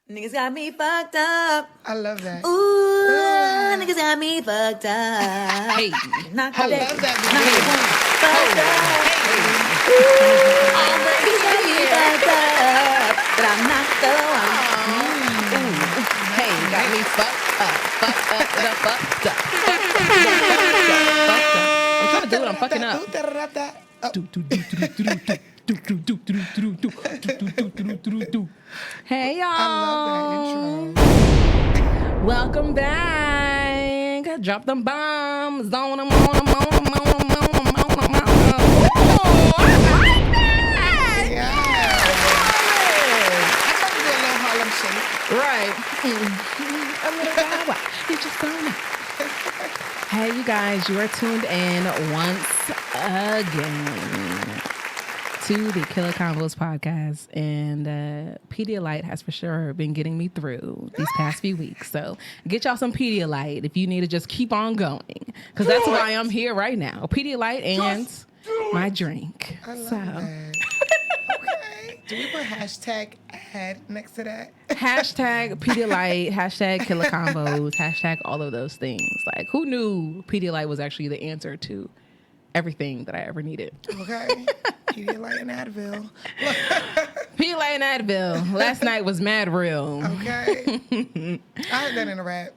Niggas got me fucked up. I love that. Ooh, niggas got me fucked up. Hey, Not I today. love that. Fucked up. Ooh, niggas got me fucked up. But I'm not the one. hey, got me fucked up, fucked up. I'm trying to do it. I'm fucking up. Hey, y'all. I love that intro. Welcome back. Drop them bombs. On them. Right. A little guy. You just don't know. Hey, you guys, you are tuned in once again to the Killer Convos podcast. And Pedialyte has for sure been getting me through these past few weeks. So get y'all some Pedialyte if you need to just keep on going. Because that's why I'm here right now. Pedialyte and my drink. I love that. Okay. Do we put hashtag ad next to that? Hashtag Pedialyte, hashtag Killer Combos, hashtag all of those things. Like, who knew Pedialyte was actually the answer to everything that I ever needed? Okay. Pedialyte and Advil. Pedialyte and Advil. Last night was mad real. Okay. I heard that in a rap.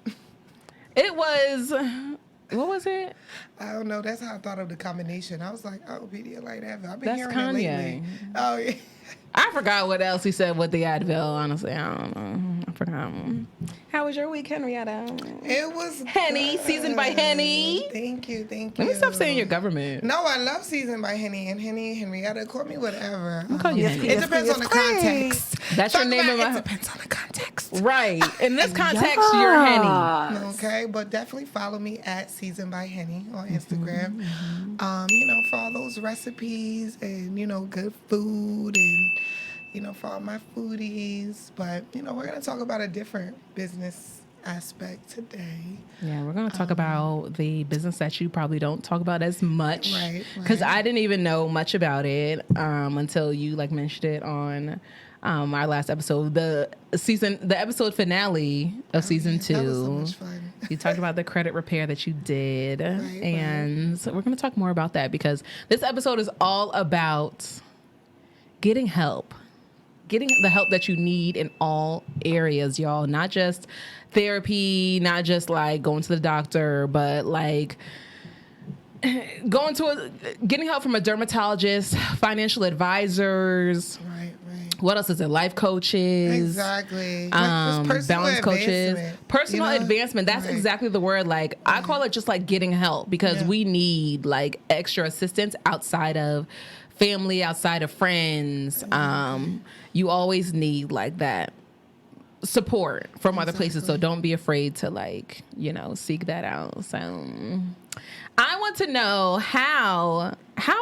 It was, what was it? I don't know. That's how I thought of the combination. I was like, oh, Pedialyte, Advil. I've been That's hearing Kanye. that lately. Oh, yeah. I forgot what else he said with the Advil, honestly. I don't know. I forgot. How was your week, Henrietta? It was Henny, good. seasoned by Henny. Thank you. Let me stop saying your government. No, I love seasoned by Henny and Henrietta. Call me whatever. I'll call you Henny. It depends on the context. That's your name of my... It depends on the context. Right. In this context, you're Henny. Okay, but definitely follow me at Seasoned by Henny on Instagram. For all those recipes and, good food and, for all my foodies. But, we're going to talk about a different business aspect today. Yeah, we're going to talk about the business that you probably don't talk about as much. Right. Because I didn't even know much about it until you, mentioned it on... our last episode, the episode finale of season 2. That was so much fun. You talked about the credit repair that you did. And so we're going to talk more about that because this episode is all about getting help. Getting the help that you need in all areas, y'all. Not just therapy, not just going to the doctor, but getting help from a dermatologist, financial advisors. Right. What else is it? Life coaches. Exactly. Balance coaches. Personal advancement. That's right. exactly the word. I call it just getting help because we need extra assistance outside of family, outside of friends. Exactly. You always need that support from other places. So don't be afraid to seek that out. So I want to know how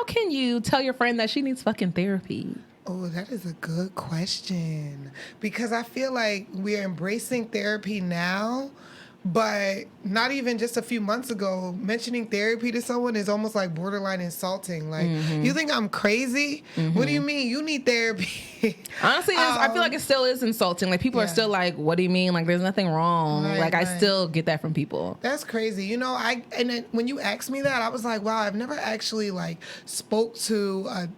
can you tell your friend that she needs fucking therapy? Oh, that is a good question. Because I feel like we're embracing therapy now, but not even just a few months ago, mentioning therapy to someone is almost borderline insulting. You think I'm crazy? What do you mean? You need therapy. Honestly, I feel like it still is insulting. People are still what do you mean? There's nothing wrong. Right, I still get that from people. That's crazy. And then when you asked me that, I was like, wow, I've never actually spoke to a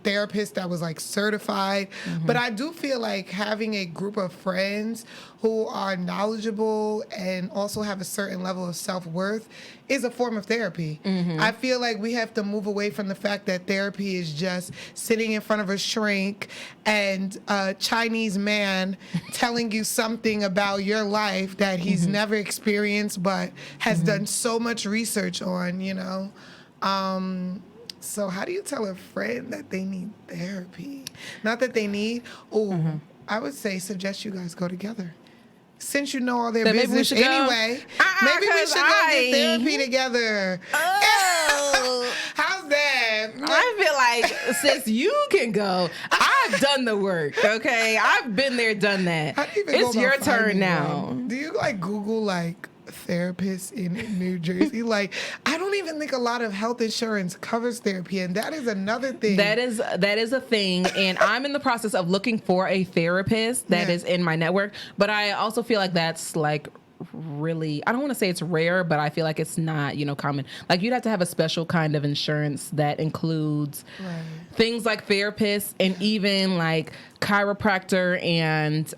therapist that was certified. But I do feel like having a group of friends who are knowledgeable and also have a certain level of self-worth is a form of therapy. I feel like we have to move away from the fact that therapy is just sitting in front of a shrink and a Chinese man telling you something about your life that he's never experienced but has done so much research on, So how do you tell a friend that they need therapy? Not that they need, I would suggest you guys go together. Since you know all their business anyway, maybe we should go get therapy together. Oh. How's that? I feel since you can go, I've done the work, okay? I've been there, done that. How do you even It's go your about turn finding now. one? Do you Google therapist in New Jersey. Like, I don't even think a lot of health insurance covers therapy, and that is another thing. That is a thing, and I'm in the process of looking for a therapist that is in my network. But I also feel like that's like really, I don't want to say it's rare, but I feel like it's not, common. Like, you'd have to have a special kind of insurance that includes things like therapists and even like chiropractor and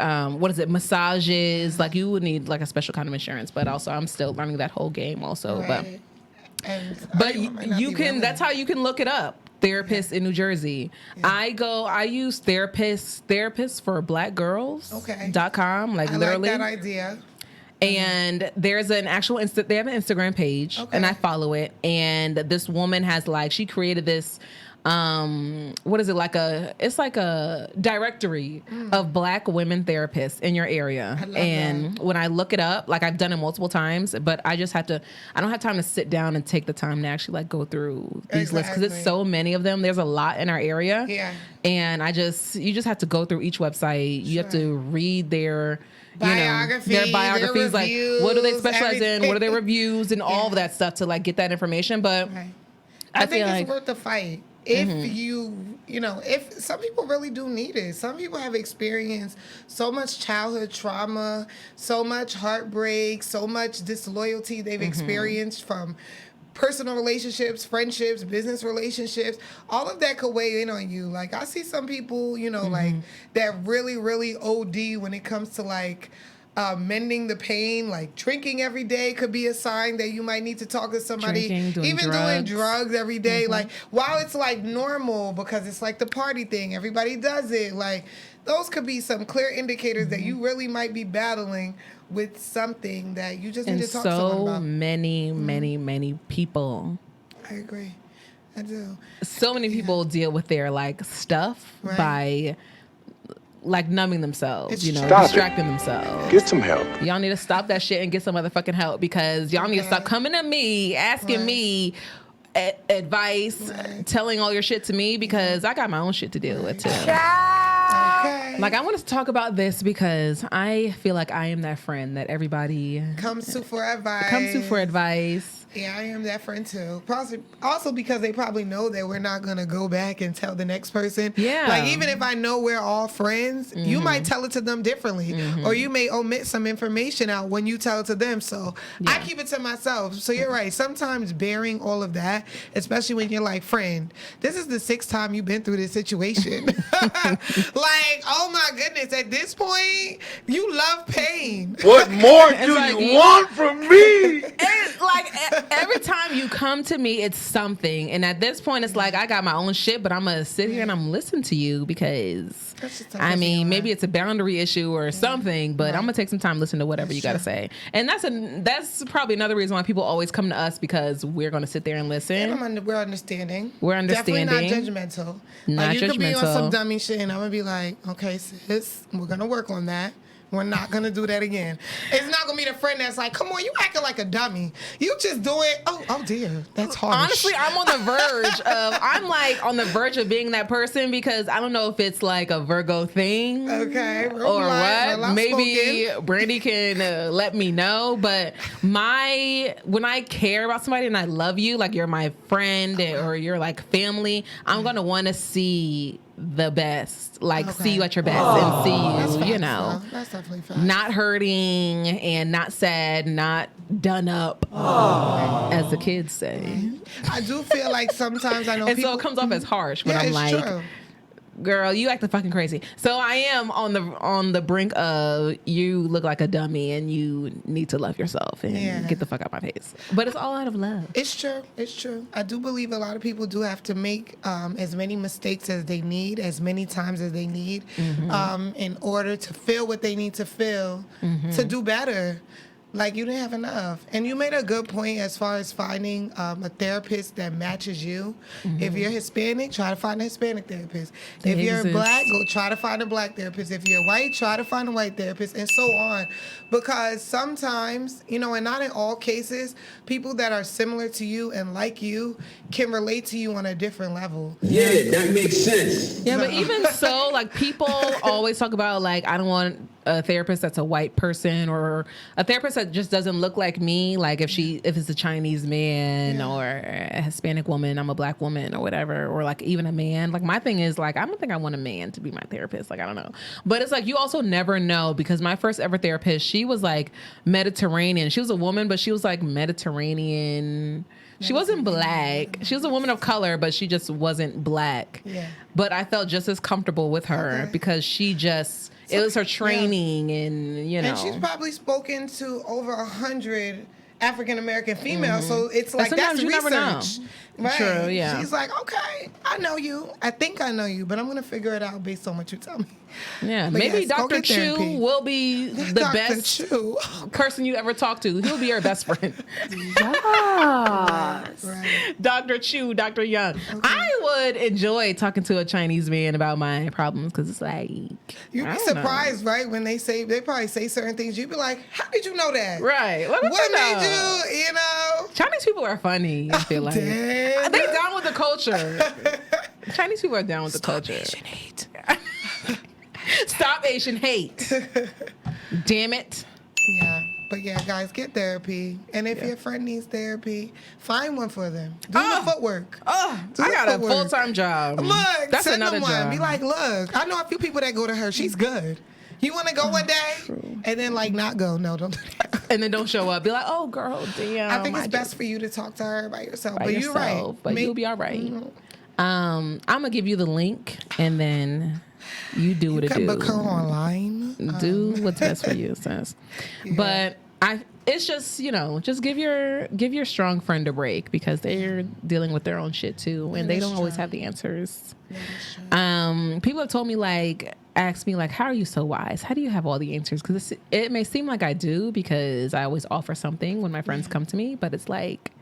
massages. Like, you would need like a special kind of insurance. But also, I'm still learning that whole game also. Right. But you can, that's how you can look it up. Therapists in New Jersey. Yeah. I use therapists for black girls. .com. Like, literally. I like that idea. And there's an actual they have an Instagram page, and I follow it. And this woman has she created this, it's like a directory of black women therapists in your area. And when I look it up, like, I've done it multiple times, but I don't have time to sit down and take the time to actually like go through these lists, because it's so many of them. There's a lot in our area. Yeah. And you just have to go through each website. You have to read their biography, their biographies, their reviews, like, what do they specialize in, what are their reviews, and all of that stuff to like get that information. But I think it's worth the fight. If if some people really do need it. Some people have experienced so much childhood trauma, so much heartbreak, so much disloyalty they've experienced from personal relationships, friendships, business relationships. All of that could weigh in on you. Like, I see some people, like, that really, really OD when it comes to like mending the pain. Like, drinking every day could be a sign that you might need to talk to somebody. Doing drugs every day. Like, while it's like normal because it's like the party thing, everybody does it. Like, those could be some clear indicators that you really might be battling with something that you just need to talk to someone about. So many people. I agree. I do. So many people deal with their like stuff by like numbing themselves, distracting themselves. Get some help. Y'all need to stop that shit and get some motherfucking help, because y'all need to stop coming to me, asking me advice, telling all your shit to me, because I got my own shit to deal with too. Like, I want to talk about this because I feel like I am that friend that everybody comes to for advice. Yeah, I am that friend too. Also because they probably know that we're not going to go back and tell the next person. Yeah. Like, even if I know we're all friends, you might tell it to them differently. Or you may omit some information out when you tell it to them. So I keep it to myself. So you're right. Sometimes bearing all of that, especially when you're like, friend, this is the 6th time you've been through this situation. Like, oh my goodness. At this point, you love pain. What more do you want from me? It's like, every time you come to me, it's something. And at this point, it's like, I got my own shit, but I'm going to sit here and I'm listening to you because, maybe it's a boundary issue or something, but I'm going to take some time to listen to whatever you got to say. And that's probably another reason why people always come to us, because we're going to sit there and listen. And we're understanding. Definitely not judgmental. You could be on some dummy shit and I'm going to be like, okay, sis, we're going to work on that. We're not going to do that again. It's not going to be the friend that's like, come on, you acting like a dummy. You just do it. Oh dear. That's harsh. Honestly, I'm on the verge of being that person, because I don't know if it's like a Virgo thing. Okay. Or what. Maybe Brandy can let me know. But when I care about somebody and I love you, like you're my friend or you're like family, I'm going to want to see the best, see you at your best and see you, that's definitely fine. Not hurting and not sad, not done up, as the kids say. I do feel like sometimes I know and people, so it comes off as harsh when I'm like, true. Girl, you acting fucking crazy. So I am on the brink of, you look like a dummy and you need to love yourself and get the fuck out my face. But it's all out of love. It's true. I do believe a lot of people do have to make as many mistakes as they need, as many times as they need, in order to feel what they need to feel to do better. Like, you didn't have enough. And you made a good point as far as finding a therapist that matches you. If you're Hispanic, try to find a Hispanic therapist. If you're Black, go try to find a Black therapist. If you're white, try to find a white therapist, and so on. Because sometimes, and not in all cases, people that are similar to you and like you can relate to you on a different level. Yeah, that makes sense. Yeah, but even so, like, people always talk about, like, I don't want a therapist that's a white person or a therapist that just doesn't look like me. Like if it's a Chinese man or a Hispanic woman, I'm a black woman or whatever, or like even a man. Like my thing is like, I don't think I want a man to be my therapist. Like, I don't know. But it's like, you also never know, because my first ever therapist, she was like Mediterranean. She was a woman, but she was like Mediterranean. She wasn't black. She was a woman of color, but she just wasn't black. Yeah. But I felt just as comfortable with her because she just, it was her training and, you know. And she's probably spoken to over 100 African American females, so it's like that's you research. Never know. Right. True, yeah. She's like, okay, I know you. I think I know you, but I'm gonna figure it out based on what you tell me. Yeah, but maybe Dr. Chu will be the Dr. best Chu. person you ever talk to. He'll be your best friend. Yes. Right. Dr. Chu, Dr. Young. Okay. I would enjoy talking to a Chinese man about my problems, because it's like, you'd be surprised, right? When they probably say certain things, you'd be like, how did you know that? Right. What made you know? Chinese people are funny, I feel like. They down with the culture. Chinese people are down with the culture. Asian hate. Stop Asian hate. Damn it. Yeah. But yeah, guys, get therapy. And if your friend needs therapy, find one for them. Do the footwork. I got a full-time job. Look, that's send another them one. job. Be like, look, I know a few people that go to her. She's good. You want to go one day? And then like not go. No, don't do that. And then don't show up. Be like, oh, girl, damn. I think it's best for you to talk to her by yourself. You're right. But you'll be all right. Mm-hmm. I'm going to give you the link, and then you do what it do. You can book her online. Do what's best for you, sis. Yeah. But it's just, just give your strong friend a break, because they're dealing with their own shit too, and they don't always have the answers. People have told me, like, ask me, like, how are you so wise? How do you have all the answers? Because it may seem like I do, because I always offer something when my friends come to me, but it's like,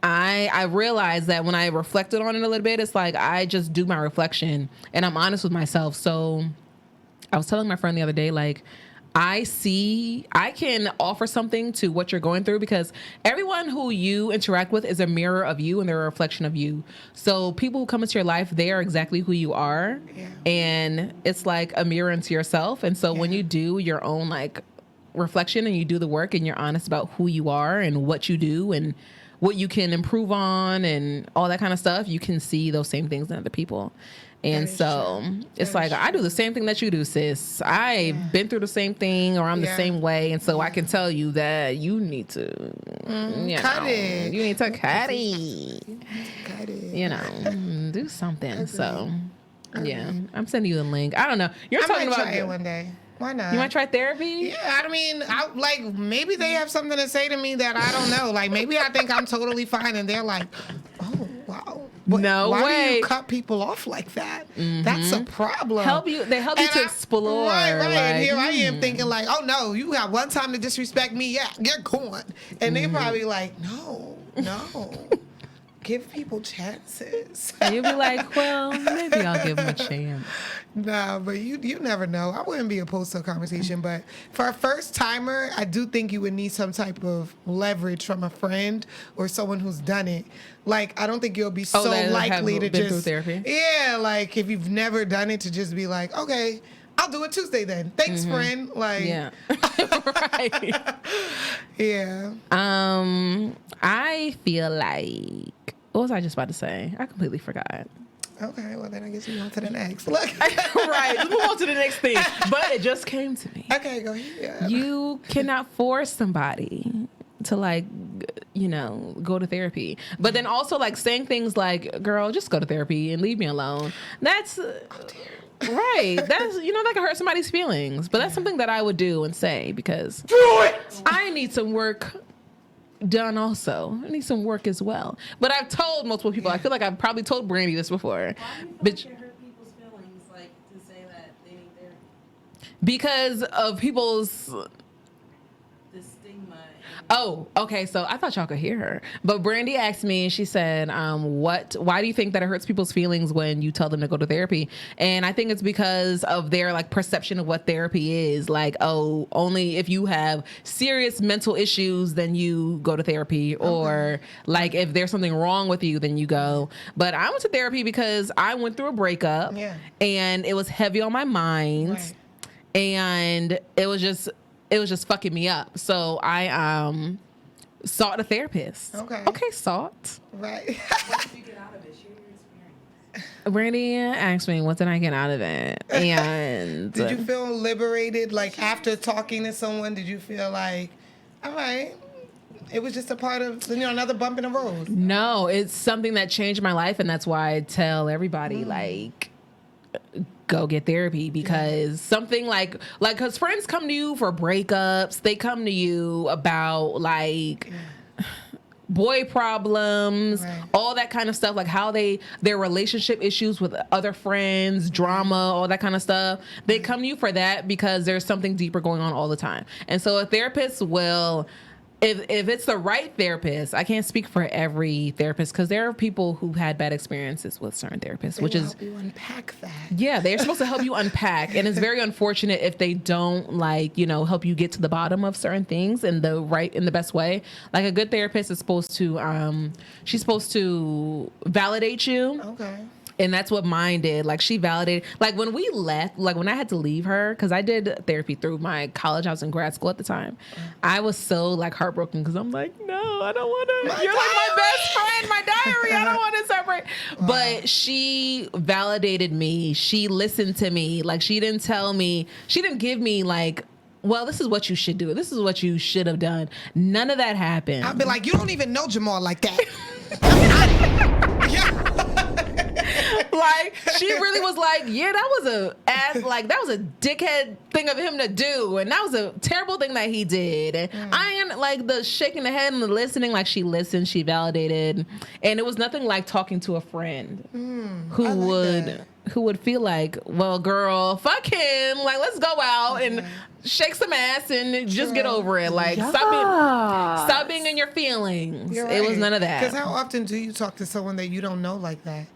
I realize that when I reflected on it a little bit, it's like I just do my reflection and I'm honest with myself. So I was telling my friend the other day, like, I can offer something to what you're going through, because everyone who you interact with is a mirror of you, and they're a reflection of you. So people who come into your life, they are exactly who you are. Yeah. And it's like a mirror into yourself. And so when you do your own like reflection and you do the work and you're honest about who you are and what you do and what you can improve on and all that kind of stuff, you can see those same things in other people. And so it's like, I do the same thing that you do, sis. I've been through the same thing, or I'm the same way. And so I can tell you that you need to cut it. You need to cut it. Cut it. Do something. So, yeah, I'm sending you the link. I don't know. You're talking about try it one day. Why not? You want to try therapy? Yeah, I mean, like, maybe they have something to say to me that I don't know. Like, maybe I think I'm totally fine, and they're like, oh, wow. Why do you cut people off like that? Mm-hmm. That's a problem. They help you to explore. Right. Like, and here I am thinking like, oh, no, you got one time to disrespect me. Yeah, you're gone. And they probably like, no. Give people chances. And you'll be like, well, maybe I'll give them a chance. Nah, but you never know. I wouldn't be opposed to a conversation, but for a first timer, I do think you would need some type of leverage from a friend or someone who's done it. Like, I don't think you'll be so likely to just, therapy. Yeah, like if you've never done it, to just be like, okay, I'll do it Tuesday then. Thanks, friend. Like, yeah, right. Yeah. I feel like, what was I just about to say? I completely forgot. Okay, well then I guess we go on to the next. Look. Right, let's move on to the next thing. But it just came to me. Okay, go ahead. You cannot force somebody to like, go to therapy. But then also like saying things like, girl, just go to therapy and leave me alone. That's... Right. That's, that can hurt somebody's feelings. But that's something that I would do and say, because do it! I need some work done also. I need some work as well. But I've told multiple people. I feel like I've probably told Brandy this before. Why do you feel like it hurt people's feelings, like, to say that they need therapy? Because of people's... The stigma. Oh, okay. So I thought y'all could hear her. But Brandy asked me, she said, why do you think that it hurts people's feelings when you tell them to go to therapy? And I think it's because of their like perception of what therapy is. Like, oh, only if you have serious mental issues, then you go to therapy. Okay. Or like if there's something wrong with you, then you go. But I went to therapy because I went through a breakup and it was heavy on my mind. Right. and it was just fucking me up. So I sought a therapist. Okay, sought. Right. What did you get out of it? Share your experience. Brandy asked me, what did I get out of it? And Did you feel liberated, like, after talking to someone? Did you feel like, all right, it was just a part of, another bump in the road? No, it's something that changed my life, and that's why I tell everybody, like, go get therapy, because something like, because friends come to you for breakups, they come to you about, like, boy problems, all that kind of stuff, like how their relationship issues with other friends, drama, all that kind of stuff. They come to you for that because there's something deeper going on all the time. And so a therapist will, if it's the right therapist, I can't speak for every therapist, because there are people who've had bad experiences with certain therapists, which is help you unpack that. Yeah, they're supposed to help you unpack, and it's very unfortunate if they don't, like, help you get to the bottom of certain things in the best way. Like, a good therapist is supposed to she's supposed to validate you. Okay. And that's what mine did. Like, she validated, like, when we left, like, when I had to leave her, because I did therapy through my college. I was in grad school at the time. I was so, like, heartbroken, because I'm like, no, I don't want to. You're like my best friend, my diary. I don't want to separate. Wow. But she validated me. She listened to me. Like, she didn't tell me, she didn't give me, like, well, this is what you should do. This is what you should have done. None of that happened. I'd be like, you don't even know Jamal like that. Like, she really was like, yeah, that was a dickhead thing of him to do, and that was a terrible thing that he did. And I am like the shaking the head and the listening, like, she listened, she validated, and it was nothing like talking to a friend who would feel like, well, girl, fuck him, like, let's go out and shake some ass and just get over it. Like, stop being in your feelings. Right. It was none of that. Because how often do you talk to someone that you don't know like that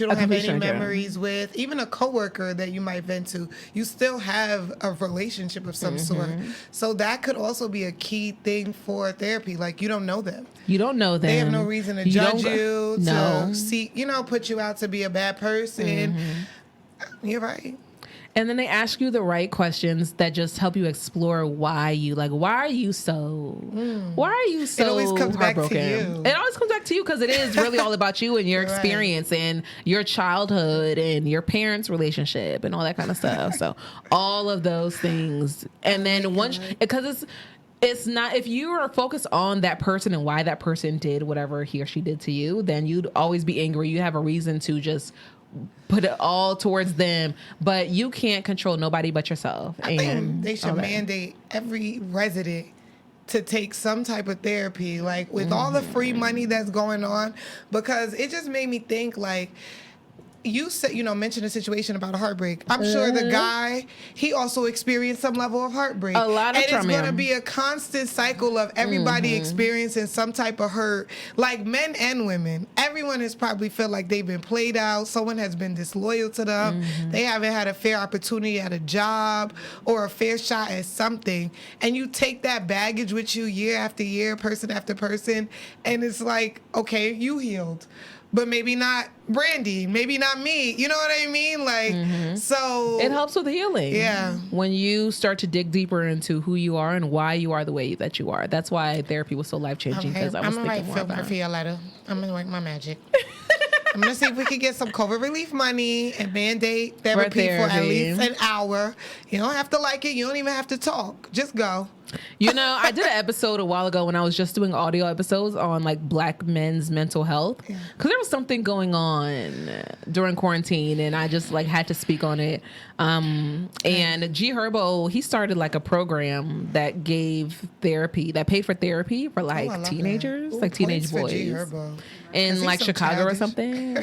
you don't have any memories with? Even a coworker that you might vent to, you still have a relationship of some sort. So that could also be a key thing for therapy. Like, you don't know them. You don't know them. They have no reason to judge you, to see, put you out to be a bad person. You're right. And then they ask you the right questions that just help you explore why are you so It always comes back to you. It always comes back to you, because it is really all about you and your experience and your childhood and your parents' relationship and all that kind of stuff. So all of those things. And then because it's not, if you are focused on that person and why that person did whatever he or she did to you, then you'd always be angry. You have a reason to just put it all towards them, but you can't control nobody but yourself. I think they should mandate every resident to take some type of therapy, like, with all the free money that's going on, because it just made me think, like, you said, mentioned a situation about a heartbreak. I'm sure the guy, he also experienced some level of heartbreak. A lot of trauma. And it's going to be a constant cycle of everybody experiencing some type of hurt, like men and women. Everyone has probably felt like they've been played out. Someone has been disloyal to them. They haven't had a fair opportunity at a job or a fair shot at something. And you take that baggage with you year after year, person after person, and it's like, okay, you healed, but maybe not Brandy, maybe not me. You know what I mean? Like, so it helps with healing. Yeah. When you start to dig deeper into who you are and why you are the way that you are. That's why therapy was so life-changing, because I was thinking more about it. I'm going to write Phil Murphy a letter. I'm going to work my magic. I'm going to see if we can get some COVID relief money and Band-Aid therapy for at least an hour. You don't have to like it. You don't even have to talk. Just go. I did an episode a while ago when I was just doing audio episodes on, like, Black men's mental health, because there was something going on during quarantine, and I just, like, had to speak on it. And G Herbo, he started, like, a program that gave therapy, that paid for therapy for, like, teenagers, like teenage boys in, like, Chicago or something.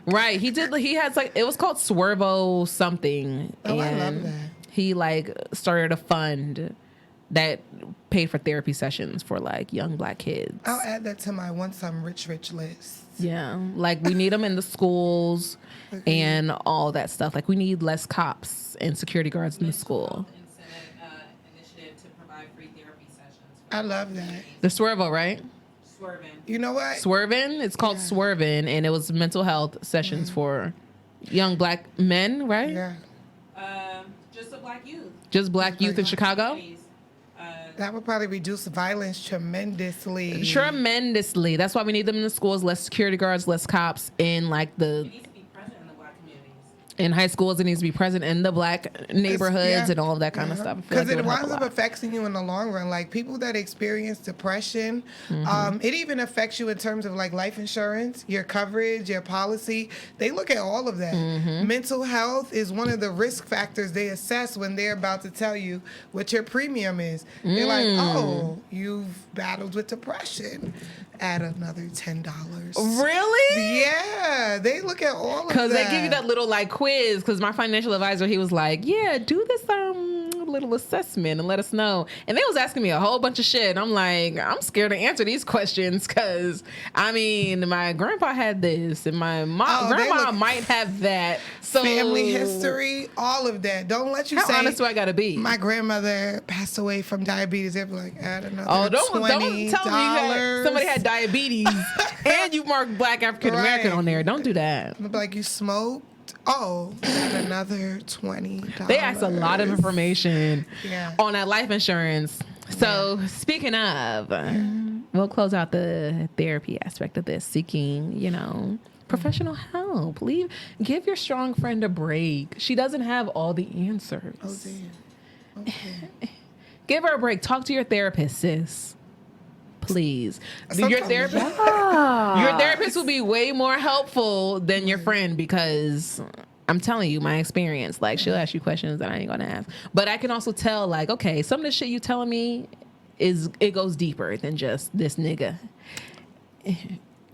Right. He has, like, it was called Swervo something. Oh, and I love that. He, like, started a fund that paid for therapy sessions for, like, young Black kids. I'll add that to my once I'm rich list. Yeah, like, we need them in the schools and all that stuff. Like, we need less cops and security guards in the school. Initiative to provide free therapy sessions. I love that. The Swervo, right? Swerving. You know what? Swerving. It's called Swerving, and it was mental health sessions for young Black men, right? Yeah. Just a black youth. Just black youth in Chicago? That would probably reduce violence tremendously. Tremendously. That's why we need them in the schools. Less security guards, less cops in like the... It needs to be present in the black communities. In high schools, it needs to be present in the black neighborhoods and all of that kind of stuff. Because it winds up affecting you in the long run. Like people that experience depression, it even affects you in terms of like life insurance, your coverage, your policy. They look at all of that. Mental health is one of the risk factors they assess when they're about to tell you what your premium is. They're like, oh, you've battled with depression. Add another $10. Really? Yeah, they look at all of that. Because they give you that little like quiz. Because my financial advisor, he was like, yeah, do this little assessment and let us know. And they was asking me a whole bunch of shit. I'm like, I'm scared to answer these questions because, I mean, my grandpa had this and my grandma might have that. So family history, all of that. Don't let you say. How honest do I got to be? My grandmother passed away from diabetes. They'd be like, add another don't $20. tell me somebody had diabetes and you marked black African American on there. Don't do that. They'd be like, you smoked? Oh, add another $20. They asked a lot of information on that life insurance. So speaking of, we'll close out the therapy aspect of this, seeking, professional help. Give your strong friend a break. She doesn't have all the answers. Oh, damn. Okay. Give her a break. Talk to your therapist, sis. Please. Sometimes, your therapist will be way more helpful than your friend because I'm telling you my experience. Like, she'll ask you questions that I ain't gonna ask. But I can also tell, like, okay, some of the shit you telling me it goes deeper than just this nigga.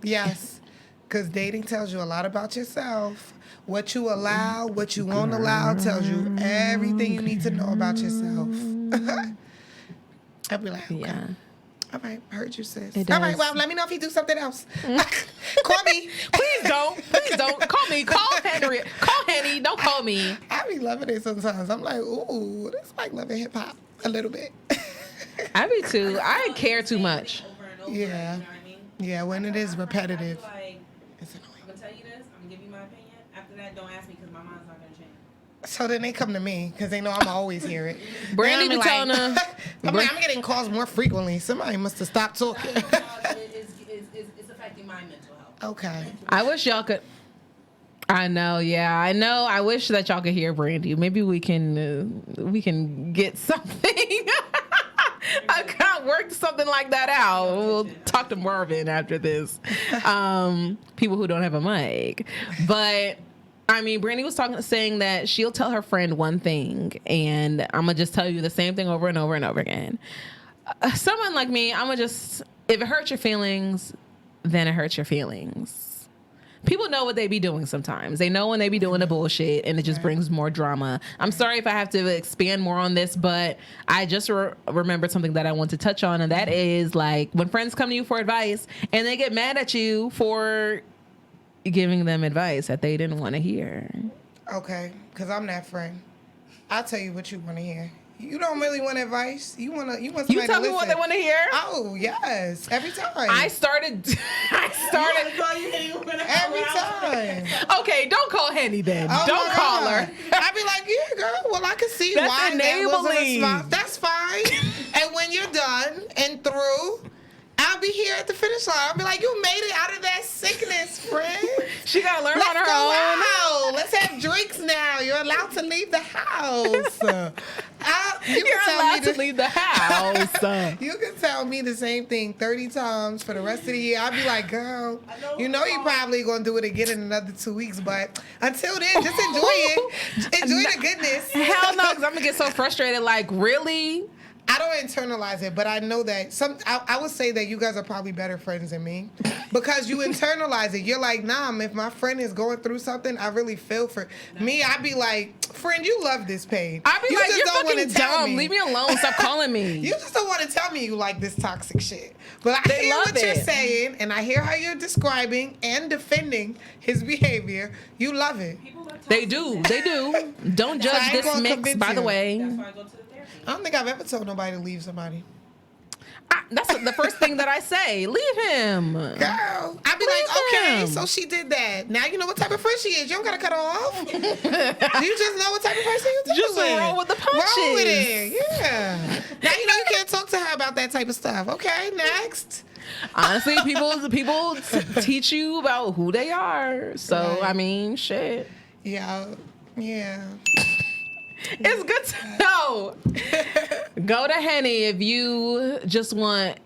Yes. Because dating tells you a lot about yourself. What you allow, what you won't allow tells you everything you need to know about yourself. I'd be like, okay. Yeah. All right, heard you, sis. All right, well, let me know if you do something else. Call me. Please don't. Call me. Call Henry. Call Henny. Don't call me. I be loving it sometimes. I'm like, ooh, this is like loving hip hop a little bit. I be too. I care too much. Yeah. You know what I mean? Yeah, when it is repetitive. It's annoying. I'm going to tell you this. I'm going to give you my opinion. After that, don't ask me because my mind's not going to change. So then they come to me because they know I'm always hear it. Brandy be telling her. I'm getting calls more frequently. Somebody must have stopped talking. It's affecting my mental health. Okay. I wish y'all could. I know. Yeah, I know. I wish that y'all could hear Brandy. Maybe we can get something. I can't work something like that out. We'll talk to Marvin after this. People who don't have a mic, but. I mean, Brandy was saying that she'll tell her friend one thing, and I'm going to just tell you the same thing over and over and over again. Someone like me, I'm going to just, if it hurts your feelings, then it hurts your feelings. People know what they be doing sometimes. They know when they be doing the bullshit, and it just brings more drama. I'm sorry if I have to expand more on this, but I just remembered something that I want to touch on, and that is like when friends come to you for advice, and they get mad at you for giving them advice that they didn't want to hear. Okay, because I'm that friend. I'll tell you what you want to hear. You don't really want advice. You want somebody to listen. You tell me what they want to hear? Oh, yes. Every time. I started every time. Okay, don't call Henny then. Oh, don't call her. I'd be like, yeah, girl. Well, I can see That's why enabling. that was a response. That's fine. And when you're done and through, I'll be here at the finish line. I'll be like, you made it out of that sickness, friend. She got to learn Let's on her go own. out. Let's have drinks now. You're allowed to leave the house. You're allowed to leave the house. You can tell me the same thing 30 times for the rest of the year. I'll be like, girl, you know you're probably going to do it again in another 2 weeks, but until then, just enjoy it. Enjoy the goodness. Hell no, because I'm going to get so frustrated. Like, really? I don't internalize it, but I know that I would say that you guys are probably better friends than me because you internalize it. You're like, nah, if my friend is going through something, I really feel for me. I'd be like, friend, you love this pain. I'd be you like, just you're don't fucking dumb. Leave me alone. Stop calling me. You just don't want to tell me you like this toxic shit. But I hear what you're saying, and I hear how you're describing and defending his behavior. You love it. They do. They do. Don't judge this mix, by the way. That's why I go to the therapy. I don't think I've ever told nobody to leave somebody. That's the first thing that I say. Leave him. Girl, I'd be Leave like, okay, him. so she did that. Now you know what type of friend she is. You don't gotta cut her off. You just know what type of person you dealing Just with. roll with the punches. Roll with it. Yeah. Now you know you can't talk to her about that type of stuff. Okay, next. Honestly, people teach you about who they are. So Right. I mean, shit. Yeah. It's good to know. Go to Henny if you just want.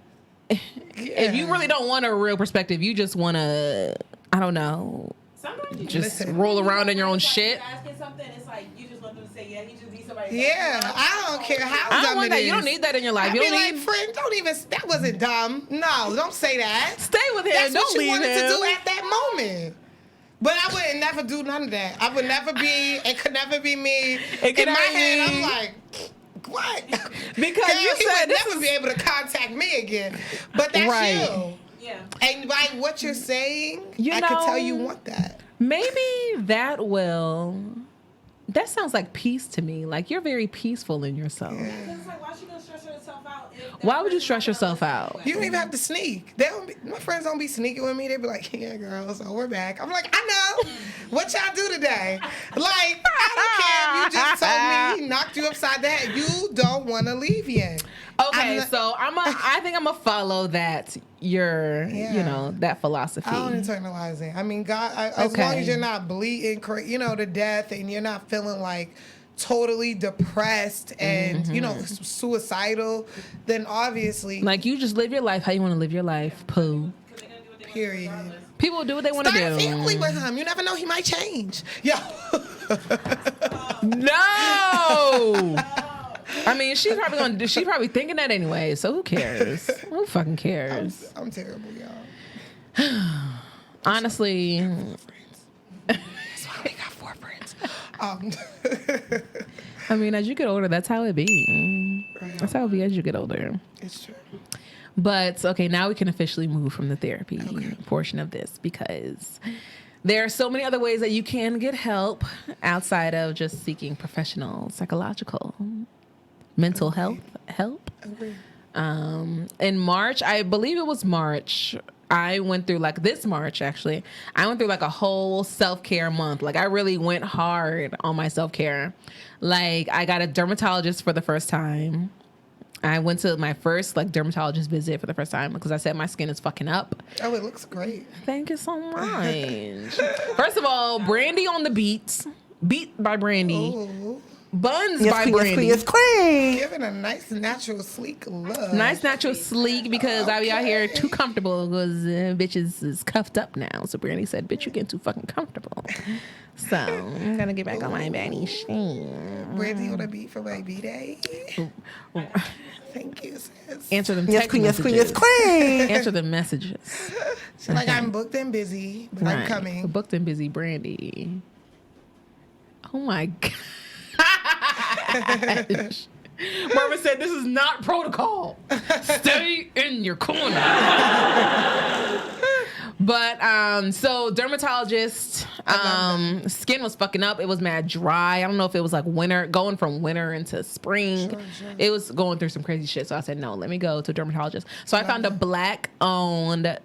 If you really don't want a real perspective, you just want to. I don't know. Sometimes you Just Listen. roll around in your own shit. asking something, it's like you just want them to say, yeah, he just needs somebody. Yeah, I don't care how I dumb don't want it that. is. You don't need that in your life. I'd You be don't like, need. friend, don't even. That wasn't dumb. No, don't say that. Stay with him. That's Don't what you leave wanted him. to do at that moment. But I would never do none of that. I would never be. It could never be me. It could In my never head, be- I'm like, what? Because Girl, you he said would this never is- be able to contact me again. But that's Right. you. Yeah. And by what you're saying, You I could tell know- you want that. Maybe that will. That sounds like peace to me. Like you're very peaceful in yourself. It's like, why she gonna stress herself out? if that Why would you person's stress not gonna yourself listen out? anyway? You don't even have to sneak. They don't be, my friends don't be sneaking with me. They be like, yeah, girl, so we're back. I'm like, I know. What y'all do today? Like, I don't care if you just told me he knocked you upside the head. You don't want to leave yet. Okay, I'm not- so I think I'm gonna follow that. Yeah. That philosophy. I don't internalize it. I mean, God, as Okay. long as you're not bleeding, to death, and you're not feeling like totally depressed and suicidal, then obviously, Like you just live your life how you want to live your life. Poo. period. People do what they want to Start a do. family with him. You never know, he might change. Yo. No. I mean, she's probably thinking that anyway. So who cares? Who fucking cares? I'm terrible, y'all. Honestly, That's why we got 4 friends. I mean, as you get older, that's how it be. That's how it be as you get older. It's true. But okay, now we can officially move from the therapy portion of this because there are so many other ways that you can get help outside of just seeking professional psychological mental health help. Agree. In March, I believe it was March, I went through this March actually. I went through a whole self-care month. I really went hard on my self-care. I got a dermatologist for the first time. I went to my first dermatologist visit for the first time because I said my skin is fucking up. Oh, it looks great. Thank you so much. First of all, Brandy on the beats. Beat by Brandy. Ooh. Buns by Brandy. Giving a nice, natural, sleek look. Nice, natural, sleek because I be out here too comfortable because bitches is cuffed up now. So Brandy said, bitch, you getting too fucking comfortable. So I'm going to get back on my Brandy shit. Brandy on a beat for my B-Day. Thank you, sis. Answer them text messages. Answer the messages. She's like, I'm booked and busy, but I'm coming. Booked and busy Brandy. Oh my God. Marvin said, this is not protocol. Stay in your corner. But, so dermatologist, skin was fucking up. It was mad dry. I don't know if it was winter, going from winter into spring. Sure. It was going through some crazy shit. So I said, no, let me go to a dermatologist. So I found a black woman-owned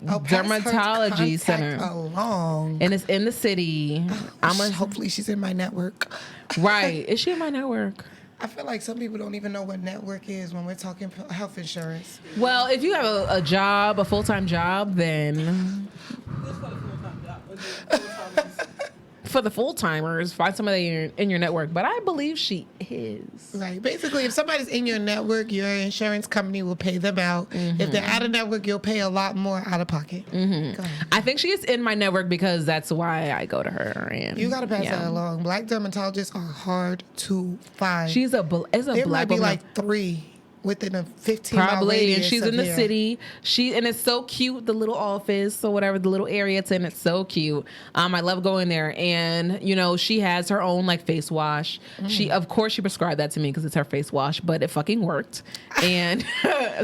dermatology center. Along. And it's in the city. Hopefully she's in my network. Right. Is she in my network? I feel like some people don't even know what network is when we're talking health insurance. Well, if you have a job, a full-time job, then for the full-timers, find somebody in your network. But I believe she is. Right. Basically, if somebody's in your network, your insurance company will pay them out. If they're out of network, you'll pay a lot more out of pocket. Go ahead. I think she is in my network because that's why I go to her. And You got to pass that along. Black dermatologists are hard to find. She's a there black might be woman. 3 within a 15-mile Probably, radius and she's of in the here. city. And it's so cute. The little office or whatever, the little area it's in, it's so cute. I love going there, and she has her own face wash. She prescribed that to me because it's her face wash, but it fucking worked, and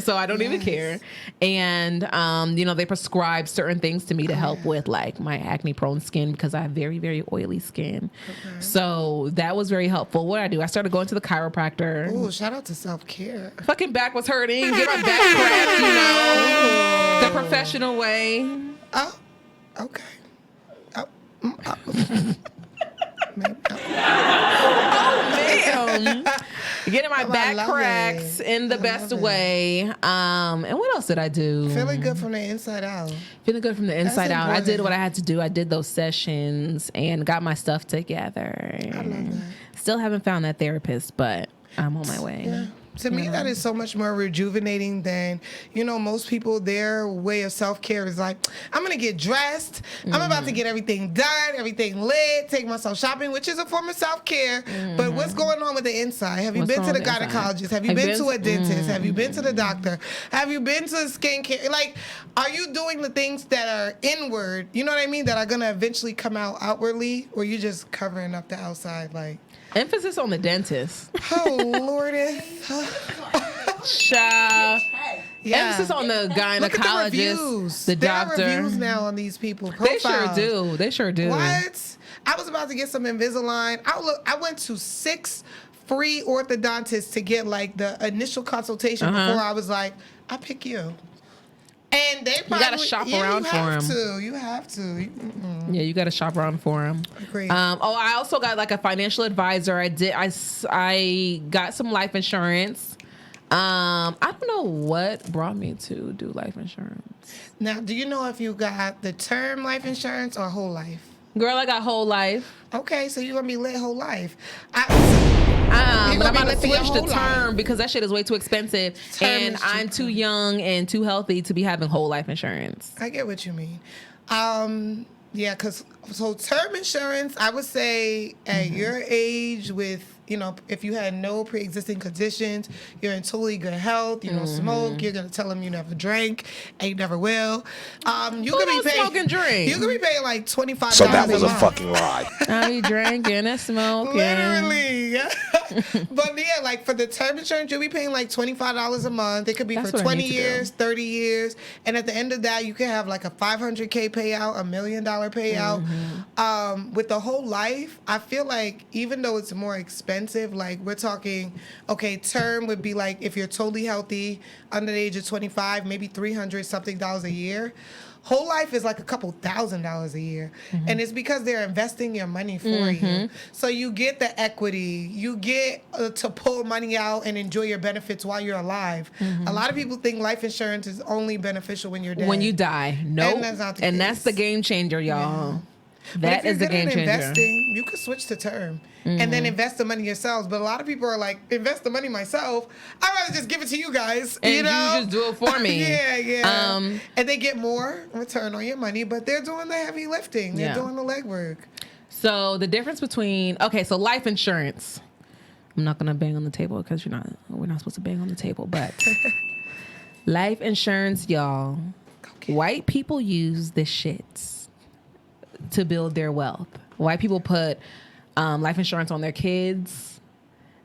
so I don't even care. And they prescribe certain things to me to help with my acne prone skin because I have very, very oily skin. So that was very helpful. What I do, I started going to the chiropractor. Ooh, shout out to self-care. fucking back was hurting. Get my back cracked, the professional way. Oh, okay. Oh, maybe. Damn. Getting my back love cracked it. in the I best love it. way. And what else did I do? Feeling good from the inside out. Feeling good from the inside out. I did important. what I had to do. I did those sessions and got my stuff together. I love that. Still haven't found that therapist, but I'm on my way. Yeah. To me, that is so much more rejuvenating than, most people, their way of self-care is like, I'm going to get dressed. I'm about to get everything done, everything lit, take myself shopping, which is a form of self-care. But what's going on with the inside? Have you What's been to going the on inside? gynecologist? Have you been to a dentist? Have you been to the doctor? Have you been to skincare? Like, are you doing the things that are inward, you know what I mean, that are going to eventually come out outwardly? Or you just covering up the outside, like... Emphasis on the dentist. Oh, Lordy. Child. Yeah. Emphasis on the Look at the gynecologist, reviews. the There doctor. are reviews now on these people. They sure Profiles. do. They sure do. What? I was about to get some Invisalign. I went to 6 free orthodontists to get like the initial consultation before I was like, I pick you. And they probably gotta shop around for 'em. You have to. Yeah, you got to shop around for them. Agreed. I also got like a financial advisor. I got some life insurance. I don't know what brought me to do life insurance. Now, do you know if you got the term life insurance or whole life? Girl, I got whole life. Okay, so you're gonna be lit whole life. But gonna I'm be about to living your switch the whole life. term because that shit is way too expensive. Term And is I'm too young and too healthy to be having whole life insurance. I get what you mean. Yeah, because term insurance, I would say at your age with, if you had no pre-existing conditions, you're in totally good health, you don't smoke, you're going to tell them you never drank and you never will. You could be don't smoke and drink? You could be paying like $25 So that was a month. fucking lie. I be drinking and smoking. Literally. But yeah, like for the term insurance, you'll be paying like $25 a month. It could be That's for what I 20 need to do. years, 30 years. And at the end of that, you can have like a $500K payout, $1 million payout. With the whole life, I feel like even though it's more expensive, like we're talking, okay, term would be like if you're totally healthy under the age of 25, maybe $300 something a year. Whole life is like a couple $1,000s a year. And it's because they're investing your money for you. So you get the equity. You get to pull money out and enjoy your benefits while you're alive. A lot of people think life insurance is only beneficial when you're dead. When you die. Nope. And that's not the case. that's the game changer, y'all. But That if you're is the good at game changer. investing, you could switch to term and then invest the money yourselves. But a lot of people are like, invest the money myself. I'd rather just give it to you guys. And you know? you just do it for me. Yeah. And they get more return on your money, but they're doing the heavy lifting. They're Yeah. doing the legwork. So the difference between so life insurance. I'm not gonna bang on the table because we're not supposed to bang on the table, but life insurance, y'all. Okay. White people use this shit to build their wealth. White people put life insurance on their kids.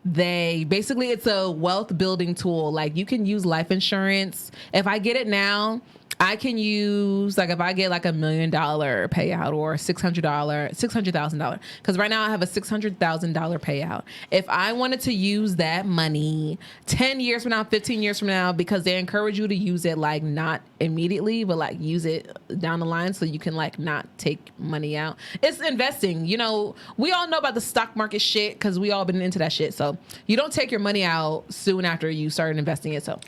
It's a wealth building tool. Like you can use life insurance. If I get it now, I can use if I get like $1 million payout or $600,000, because right now I have a $600,000 payout. If I wanted to use that money 10 years from now, 15 years from now, because they encourage you to use it like not immediately, but like use it down the line so you can like not take money out. It's investing. We all know about the stock market shit because we all been into that shit. So you don't take your money out soon after you started investing it. So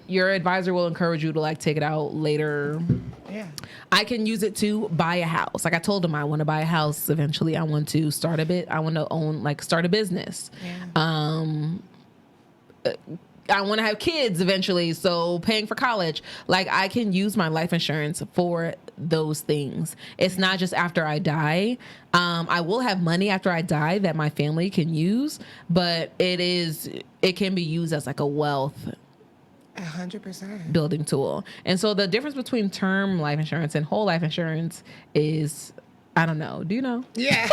your advisor will encourage you to like take it out later. Yeah. I can use it to buy a house. Like I told him, I want to buy a house eventually. I want to start I want to start a business. Yeah. I want to have kids eventually, so paying for college. Like I can use my life insurance for those things. It's not just after I die. I will have money after I die that my family can use, but it can be used as like a wealth 100%. building tool. And so the difference between term life insurance and whole life insurance is, I don't know. Do you know? Yeah.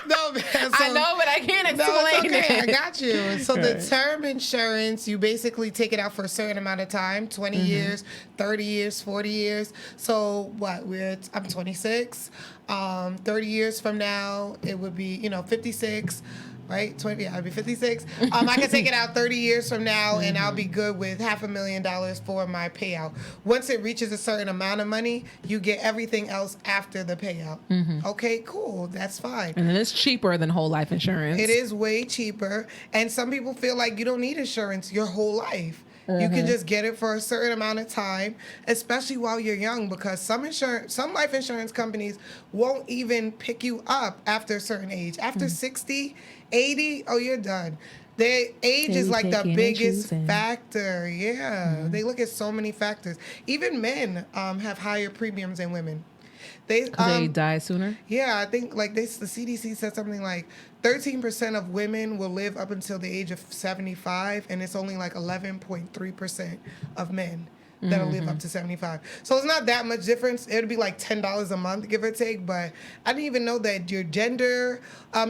No, man. So, I know, but I can't explain it's okay. it. I got you. So the term insurance, you basically take it out for a certain amount of time, 20 years, 30 years, 40 years. So what? I'm 26. 30 years from now, it would be, 56. right? 20, yeah, I'll be 56. I can take it out 30 years from now, and I'll be good with $500,000 for my payout. Once it reaches a certain amount of money, you get everything else after the payout. Okay, cool. That's fine. And then it's cheaper than whole life insurance. It is way cheaper, and some people feel like you don't need insurance your whole life. You can just get it for a certain amount of time, especially while you're young, because some life insurance companies won't even pick you up after a certain age. After 60, 80, oh, you're done. Their age is like the biggest factor. Yeah. They look at so many factors. Even men have higher premiums than women. They die sooner? Yeah, I think like the CDC said something like 13% of women will live up until the age of 75, and it's only like 11.3% of men that'll live up to 75. So it's not that much difference. It'll be like $10 a month, give or take. But I didn't even know that your gender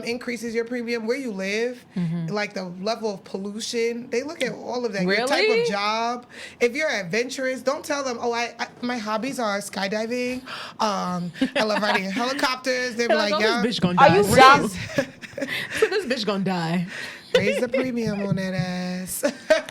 increases your premium, where you live, like the level of pollution. They look at all of that. Really? Your type of job. If you're adventurous, don't tell them, oh, my hobbies are skydiving. I love riding helicopters. They'll be like, yeah. This bitch gonna die. Are you dumb? So this bitch gonna die. Raise the premium on that ass.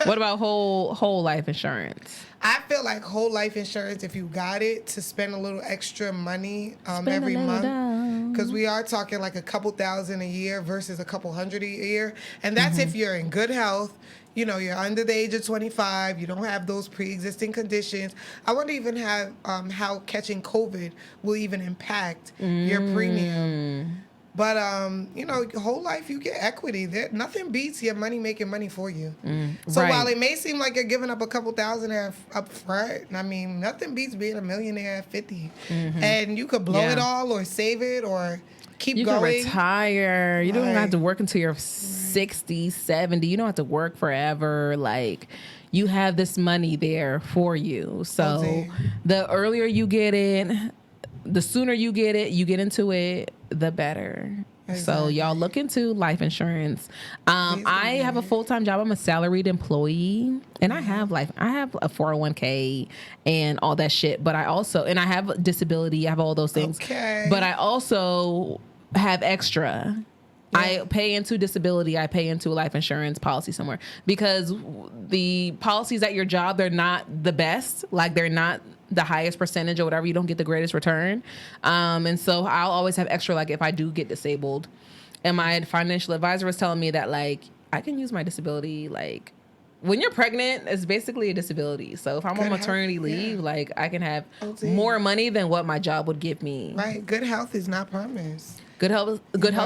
What about whole life insurance? I feel like whole life insurance, if you got it, to spend a little extra money every month, because we are talking like a couple thousand a year versus a couple hundred a year, and that's if you're in good health. You know, you're under the age of 25. You don't have those pre-existing conditions. I wonder even have how catching COVID will even impact your premium. But, you know, whole life, you get equity. Nothing beats your money making money for you. So while it may seem like you're giving up a couple thousand up front, I mean, nothing beats being a millionaire at 50. And you could blow it all or save it or keep going. You can retire. You don't have to work until you're 60, 70. You don't have to work forever. Like, you have this money there for you. So the earlier you get it, the sooner you get into it, the better. So y'all look into life insurance. I have a full-time job. I'm a salaried employee, and I have a 401k and all that shit. But I have disability. I have all those things. Okay. But I also have extra. Yeah. I pay into disability. I pay into a life insurance policy somewhere, because the policies at your job, they're not the best. Like, they're not the highest percentage or whatever. You don't get the greatest return. And so I'll always have extra, like, if I do get disabled. And my financial advisor was telling me that, like, I can use my disability, like, when you're pregnant, it's basically a disability. So if I'm on maternity leave, like, I can have more money than what my job would give me. Right. Good health is not promised. Good health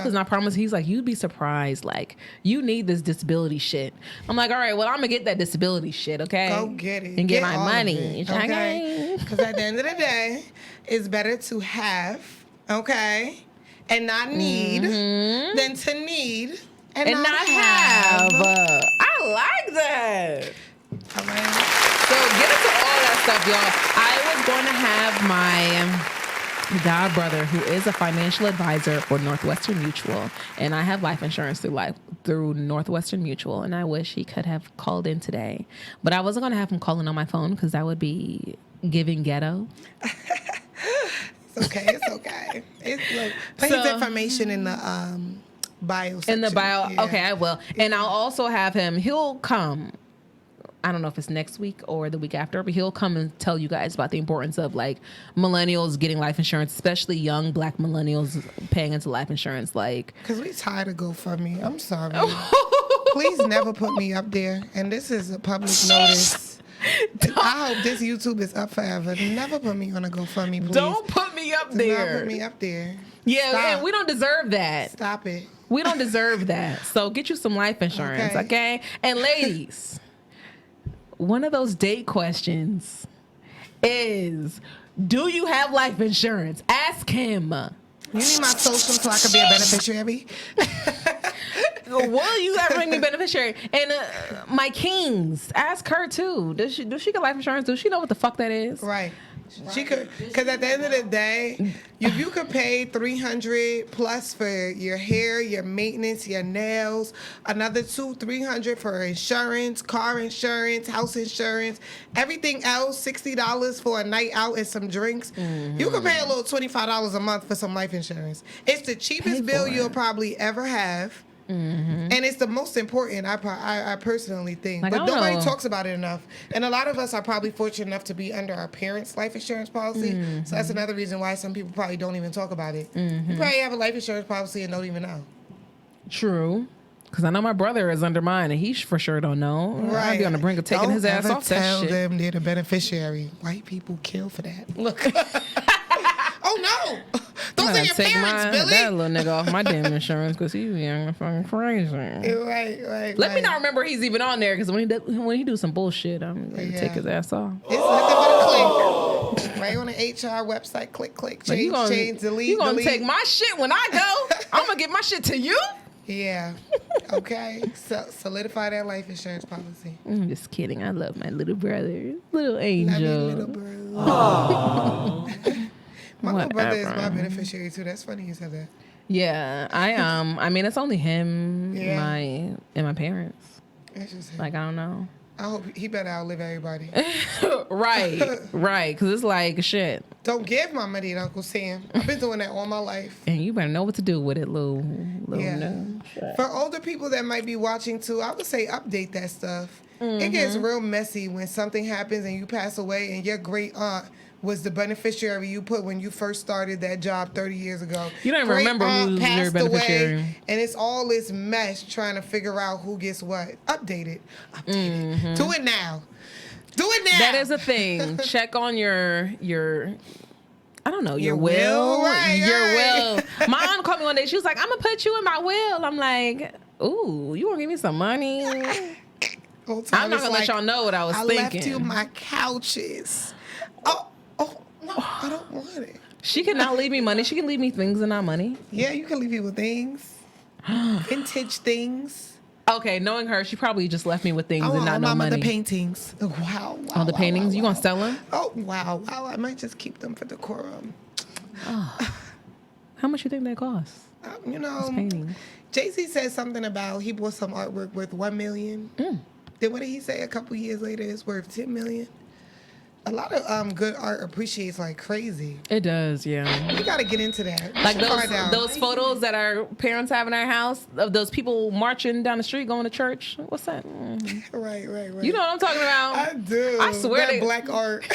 is not promised. He's like, you'd be surprised. Like, you need this disability shit. I'm like, all right, well, I'm gonna get that disability shit, okay? Go get it. And get my money. Okay? Because at the end of the day, it's better to have, okay, and not need than to need and not have. I like that. All right. So get into all that stuff, y'all. I was going to have my godbrother, who is a financial advisor for Northwestern Mutual, and I have life insurance through Northwestern Mutual, and I wish he could have called in today, but I wasn't going to have him calling on my phone because that would be giving ghetto. It's okay. Put his information in the bio section. In the bio, yeah. Okay, I will. And I'll also have him. He'll come. I don't know if it's next week or the week after, but he'll come and tell you guys about the importance of, like, millennials getting life insurance, especially young Black millennials paying into life insurance. Like, because we tired of GoFundMe. I'm sorry. Please never put me up there. And this is a public notice. I hope this YouTube is up forever. Never put me on a GoFundMe, please. Don't put me up Do there. not put me up there. Yeah, Stop. and we don't deserve that. Stop it. We don't deserve that. So get you some life insurance, okay? And ladies, one of those date questions is, do you have life insurance? Ask him. You need my social so I can be a beneficiary? Will you ever make me beneficiary? And my kings, ask her too. Does she get life insurance? Does she know what the fuck that is? Right. She could, because at the end of the day, if you could pay $300 plus for your hair, your maintenance, your nails, another $200-$300 for insurance, car insurance, house insurance, everything else, $60 for a night out and some drinks. You could pay a little $25 a month for some life insurance. It's the cheapest bill you'll probably ever have. And it's the most important, I personally think. Like, but I don't nobody know. talks about it enough. And a lot of us are probably fortunate enough to be under our parents' life insurance policy. So that's another reason why some people probably don't even talk about it. You probably have a life insurance policy and don't even know. True. Because I know my brother is under mine, and he for sure don't know. Right. I'd be on the brink of taking his ass off that tell shit. them they're the beneficiary. White people kill for that. Look. Oh, no. Those are your parents, Billy. That little nigga off my damn insurance because he be fucking crazy. Right. Let me not remember he's even on there because when he do some bullshit, I'm going to take his ass off. It's nothing but a click. Right on the HR website, click, change, delete. You going to take my shit when I go? I'm going to give my shit to you? Yeah. Okay. So solidify that life insurance policy. I'm just kidding. I love my little brother. Little angel. Love you, little bro. My little brother is my Whatever. beneficiary too. That's funny you said that. Yeah. I mean, it's only him, and my parents. It's just him. Like, I don't know. I hope he better outlive everybody. Right. Because it's like, shit. Don't give my money to Uncle Sam. I've been doing that all my life. And you better know what to do with it, little Yeah. no. For older people that might be watching too, I would say update that stuff. It gets real messy when something happens and you pass away and your great aunt was the beneficiary you put when you first started that job 30 years ago. You don't even Great remember aunt who's passed your beneficiary. away, and it's all this mess trying to figure out who gets what. Update it. Do it now. Do it now. That is a thing. Check on your I don't know, your will. Right. Your will. My aunt called me one day. She was like, I'm going to put you in my will. I'm like, ooh, you want to give me some money? Whole time I'm not it's going to let y'all know what I was thinking. left you my couches. Oh, no, I don't want it. She cannot leave me money. She can leave me things and not money. Yeah, you can leave people things. Vintage things. Okay, knowing her, she probably just left me with things and not no my money. the paintings. Wow. Oh, the paintings? You gonna sell them? Oh, wow. I might just keep them for decorum. How much you think that costs? You know, Those paintings. Jay-Z said something about he bought some artwork worth $1 million. Then what did he say a couple years later it's worth $10 million? A lot of good art appreciates like crazy. It does, yeah. We got to get into that. We Like should find out. those photos that our parents have in our house of those people marching down the street going to church. What's that? Right. You know what I'm talking about? I do. I swear that they- black art.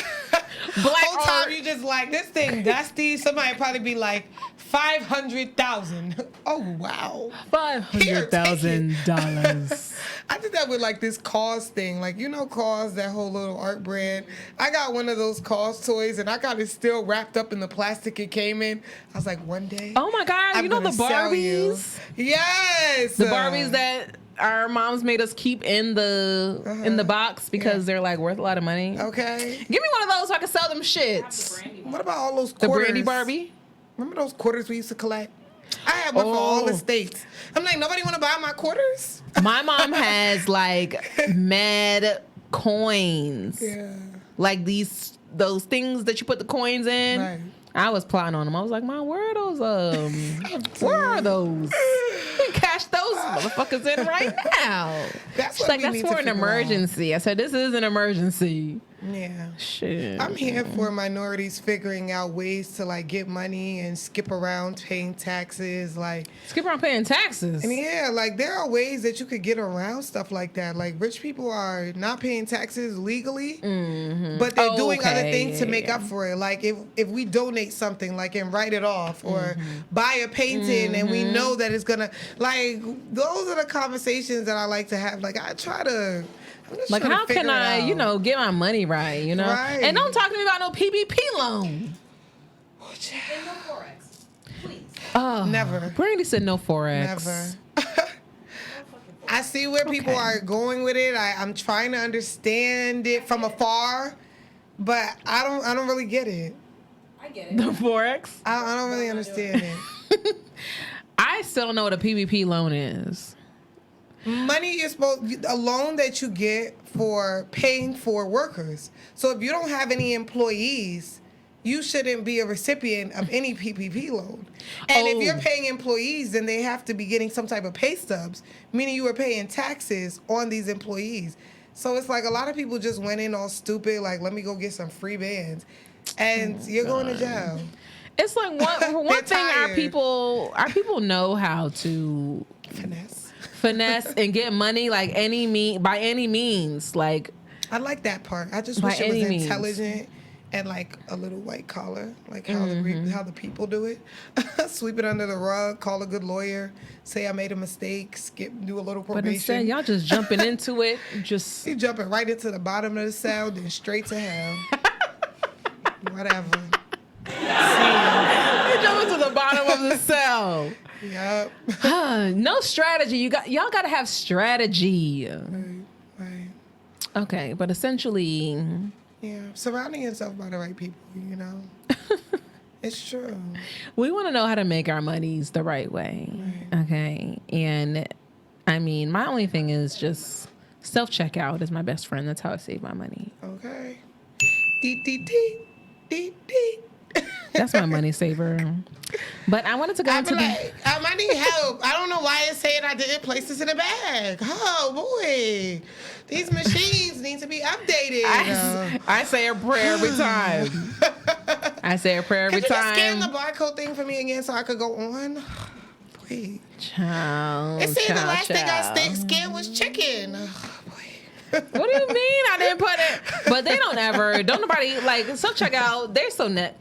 Black Whole time art. you just like this thing dusty. Somebody probably be like 500,000. Oh wow. $500,000. I did that with like this Cause thing. Like, you know Cause, that whole little art brand. I got one of those Cause toys and I got it still wrapped up in the plastic it came in. I was like, one day. Oh my God! I'm You know the gonna sell you. Barbies? Yes. The Barbies that our moms made us keep in the box because they're like worth a lot of money. Okay. Give me one of those so I can sell them shits. What about all those The quarters? Brandy Barbie. Remember those quarters we used to collect? I had one for all the states. I'm like, nobody want to buy my quarters? My mom has like mad coins. Yeah. Like those things that you put the coins in. Right. I was plotting on them. I was like, Mom, where are those? Where are those? We can cash those motherfuckers in right now. That's She's what like, we that's need for to an figure out. emergency. I said, this is an emergency. Yeah. Shit. I'm here for minorities figuring out ways to like get money and skip around paying taxes. Like, Skip around paying taxes. and yeah, like there are ways that you could get around stuff like that. Like rich people are not paying taxes legally, but they're doing other Okay, things to make yeah. up for it. Like if we donate something, like and write it off, or buy a painting, and we know that it's gonna like those are the conversations that I like to have. Like I try to. I'm just like, trying to how can figure it I, out. get my money right, Right. And don't talk to me about no PPP loan. Oh, Never. Brandy said no Forex. Never. I see where people are going with it. I'm trying to understand it from afar, but I don't really get it. The Forex? I don't really understand it. I still don't know what a PPP loan is. Money is a loan that you get for paying for workers. So if you don't have any employees, you shouldn't be a recipient of any PPP loan. And if you're paying employees, then they have to be getting some type of pay stubs, meaning you were paying taxes on these employees. So it's like a lot of people just went in all stupid, like, let me go get some free bands. And you're going to jail. It's like one thing our tired. people know how to Finesse. finesse and get money like by any means. Like, I like that part. I just by wish it was any means. intelligent and like a little white collar, like how the people do it. Sweep it under the rug, call a good lawyer, say I made a mistake, do a little but probation. instead, y'all just jumping into it. Just You jumping right into the bottom of the cell, then straight to hell. Whatever. you jump into the bottom of the cell. Yep. No strategy. Y'all got to have strategy. Right. Okay, but essentially, Yeah. Surrounding yourself by the right people, you know. It's true. we want to know how to make our monies the right way. Right. Okay, and I mean, my only thing is just self-checkout is my best friend. That's how I save my money. Okay. Dee, dee, dee. Dee, dee. That's my money saver. But I wanted to go I into be like, I need help. I don't know why it's saying I didn't place this in a bag. Oh boy, these machines need to be updated. I say a prayer every time. I say a prayer every Could you just time. scan the barcode thing for me again so I could go on? Please. Child, It said the child, last thing child. I scanned was chicken. Oh, boy. What do you mean I didn't put it? But they don't nobody, like, self-checkout, they're so net.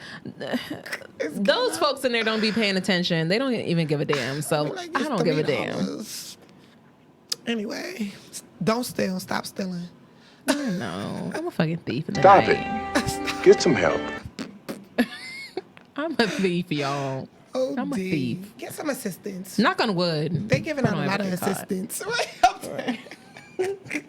Those folks in there don't be paying attention. They don't even give a damn. So Like, I it's don't give a damn. $3. Anyway, don't steal. Stop stealing. I know. I'm a fucking thief in the Stop night. it. Get some help. I'm a thief, y'all. Oh, I'm a thief. Get some assistance. Knock on wood. They giving out a Don't lot of ever get caught. assistance. Right. Get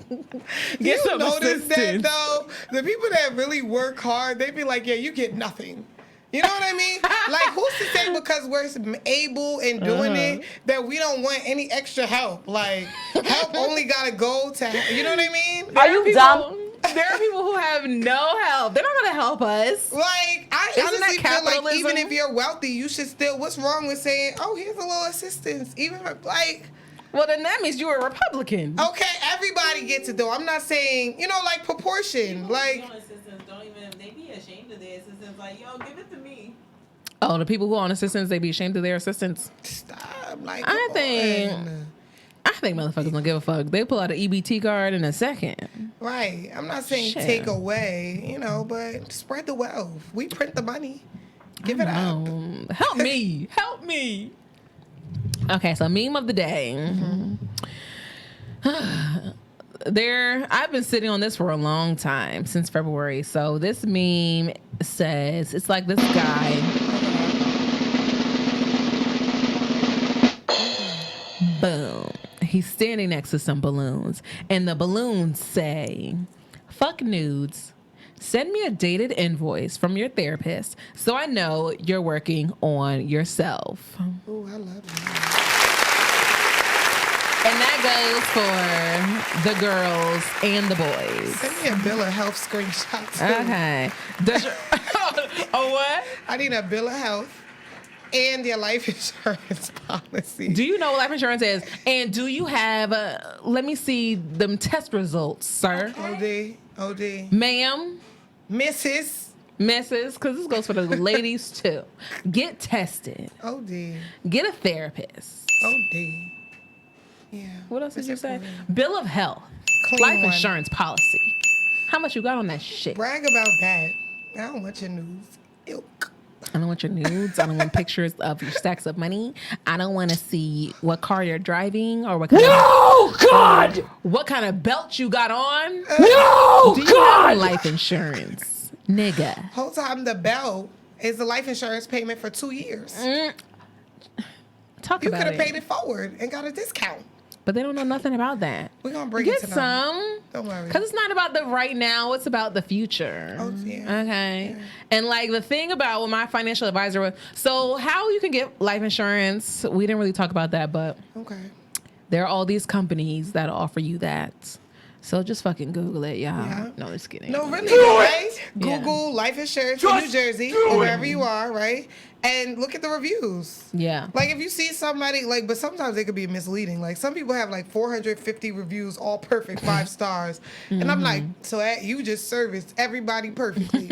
You some notice that assistance. though? The people that really work hard, they be like, yeah, you get nothing. You know what I mean? Like, who's to say because we're able and doing it that we don't want any extra help? Like, help only gotta go to, you know what I mean? Are you dumb? There are people who have no help. They're not going to help us. Like, I Isn't honestly that feel like capitalism? even if you're wealthy, you should still, what's wrong with saying, oh, here's a little assistance? Even like, Well, then that means you're a Republican. okay, everybody gets it though. I'm not saying, you know, like proportion. Like, Assistants don't even, they be ashamed of their assistants. Like, yo, give it to me. Oh, the people who are on assistance, they be ashamed of their assistants. stop. Like, I come think- on. I think motherfuckers don't give a fuck. They pull out an EBT card in a second. Right. I'm not saying Shit. take away, you know, but spread the wealth. We print the money. Give it up. Help me. Help me. Okay, so meme of the day. I've been sitting on this for a long time, since February. So this meme says, it's like this guy. Boom. He's standing next to some balloons, and the balloons say, "Fuck nudes. Send me a dated invoice from your therapist so I know you're working on yourself." Ooh, I love it. And that goes for the girls and the boys. Send me a bill of health screenshot too. Okay. Does your, oh, what? I need a bill of health and your life insurance policy. Do you know what life insurance is? And do you have, let me see them test results, sir. OD, Ma'am, Mrs. Mrs., because this goes for the ladies too. Get tested. OD, Get a therapist. OD. Yeah. What else did you say? important. Bill of health. Clean Life one. insurance policy. How much you got on that shit? Brag about that. I don't want your news. Ilk. I don't want your nudes. I don't want pictures of your stacks of money. I don't want to see what car you're driving or what kind No, God! what kind of belt you got on. No, Do you have life insurance, nigga? Whole time the bell is the life insurance payment for 2 years. Talk You about could have it. paid it forward and got a discount. But they don't know nothing about that. We're gonna bring Get it to them. some. Don't worry. Because it's not about the right now, it's about the future. Oh, yeah. Okay. And like the thing about what my financial advisor was, so how you can get life insurance, we didn't really talk about that, but Okay. there are all these companies that offer you that. So just fucking Google it, y'all. Yeah. No, just kidding. No, really, right? Yeah. Google life insurance in New Jersey or wherever you are, right? And look at the reviews. Yeah. Like if you see somebody like, but sometimes they could be misleading. Like some people have like 450 reviews, all perfect, 5 stars, and I'm like, so you just serviced everybody perfectly.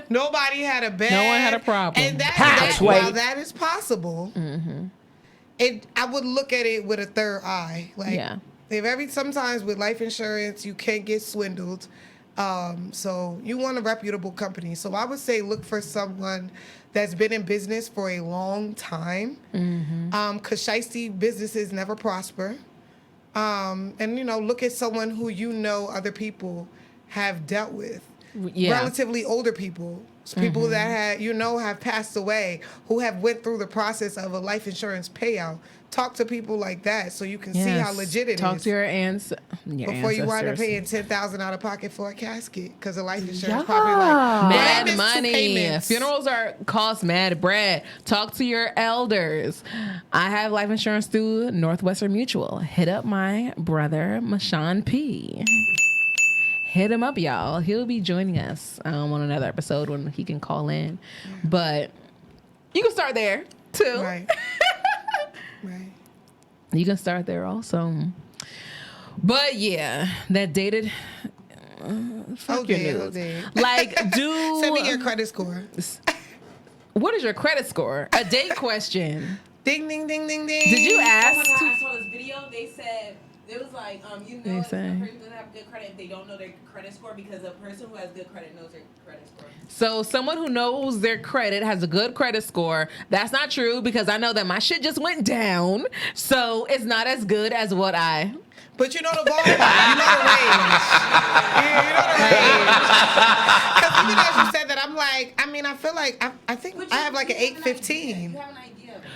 Nobody had a bad. No one had a problem. And Halfway. while that is possible, I would look at it with a third eye. Like, sometimes with life insurance, you can get swindled. So you want a reputable company. So I would say look for someone that's been in business for a long time. Because shiesty businesses never prosper. And, look at someone who other people have dealt with. Relatively older people. People that have passed away, who have went through the process of a life insurance payout. Talk to people like that so you can see how legit it is. Talk to your ancestors. Before you wind up paying $10,000 out of pocket for a casket because the life insurance probably like mad money. Funerals cost mad bread. Talk to your elders. I have life insurance through Northwestern Mutual. Hit up my brother, Mashawn P. Hit him up, y'all. He'll be joining us on another episode when he can call in. Yeah. But you can start there, too. Right. Right. You can start there also. But, yeah, that dated... fuck your news. Like, Send me your credit score. What is your credit score? A date question. Ding, ding, ding, ding, ding. Did you ask? Oh my God, I saw this video. They said... It was like, if a person doesn't have good credit, if they don't know their credit score, because a person who has good credit knows their credit score. So someone who knows their credit has a good credit score. That's not true because I know that my shit just went down. So it's not as good as what I... But you know the ballpark. You know the range. Yeah, you know the range. Because even as you said that, I'm like, I feel like, I think I have like an 815. You have an idea of it.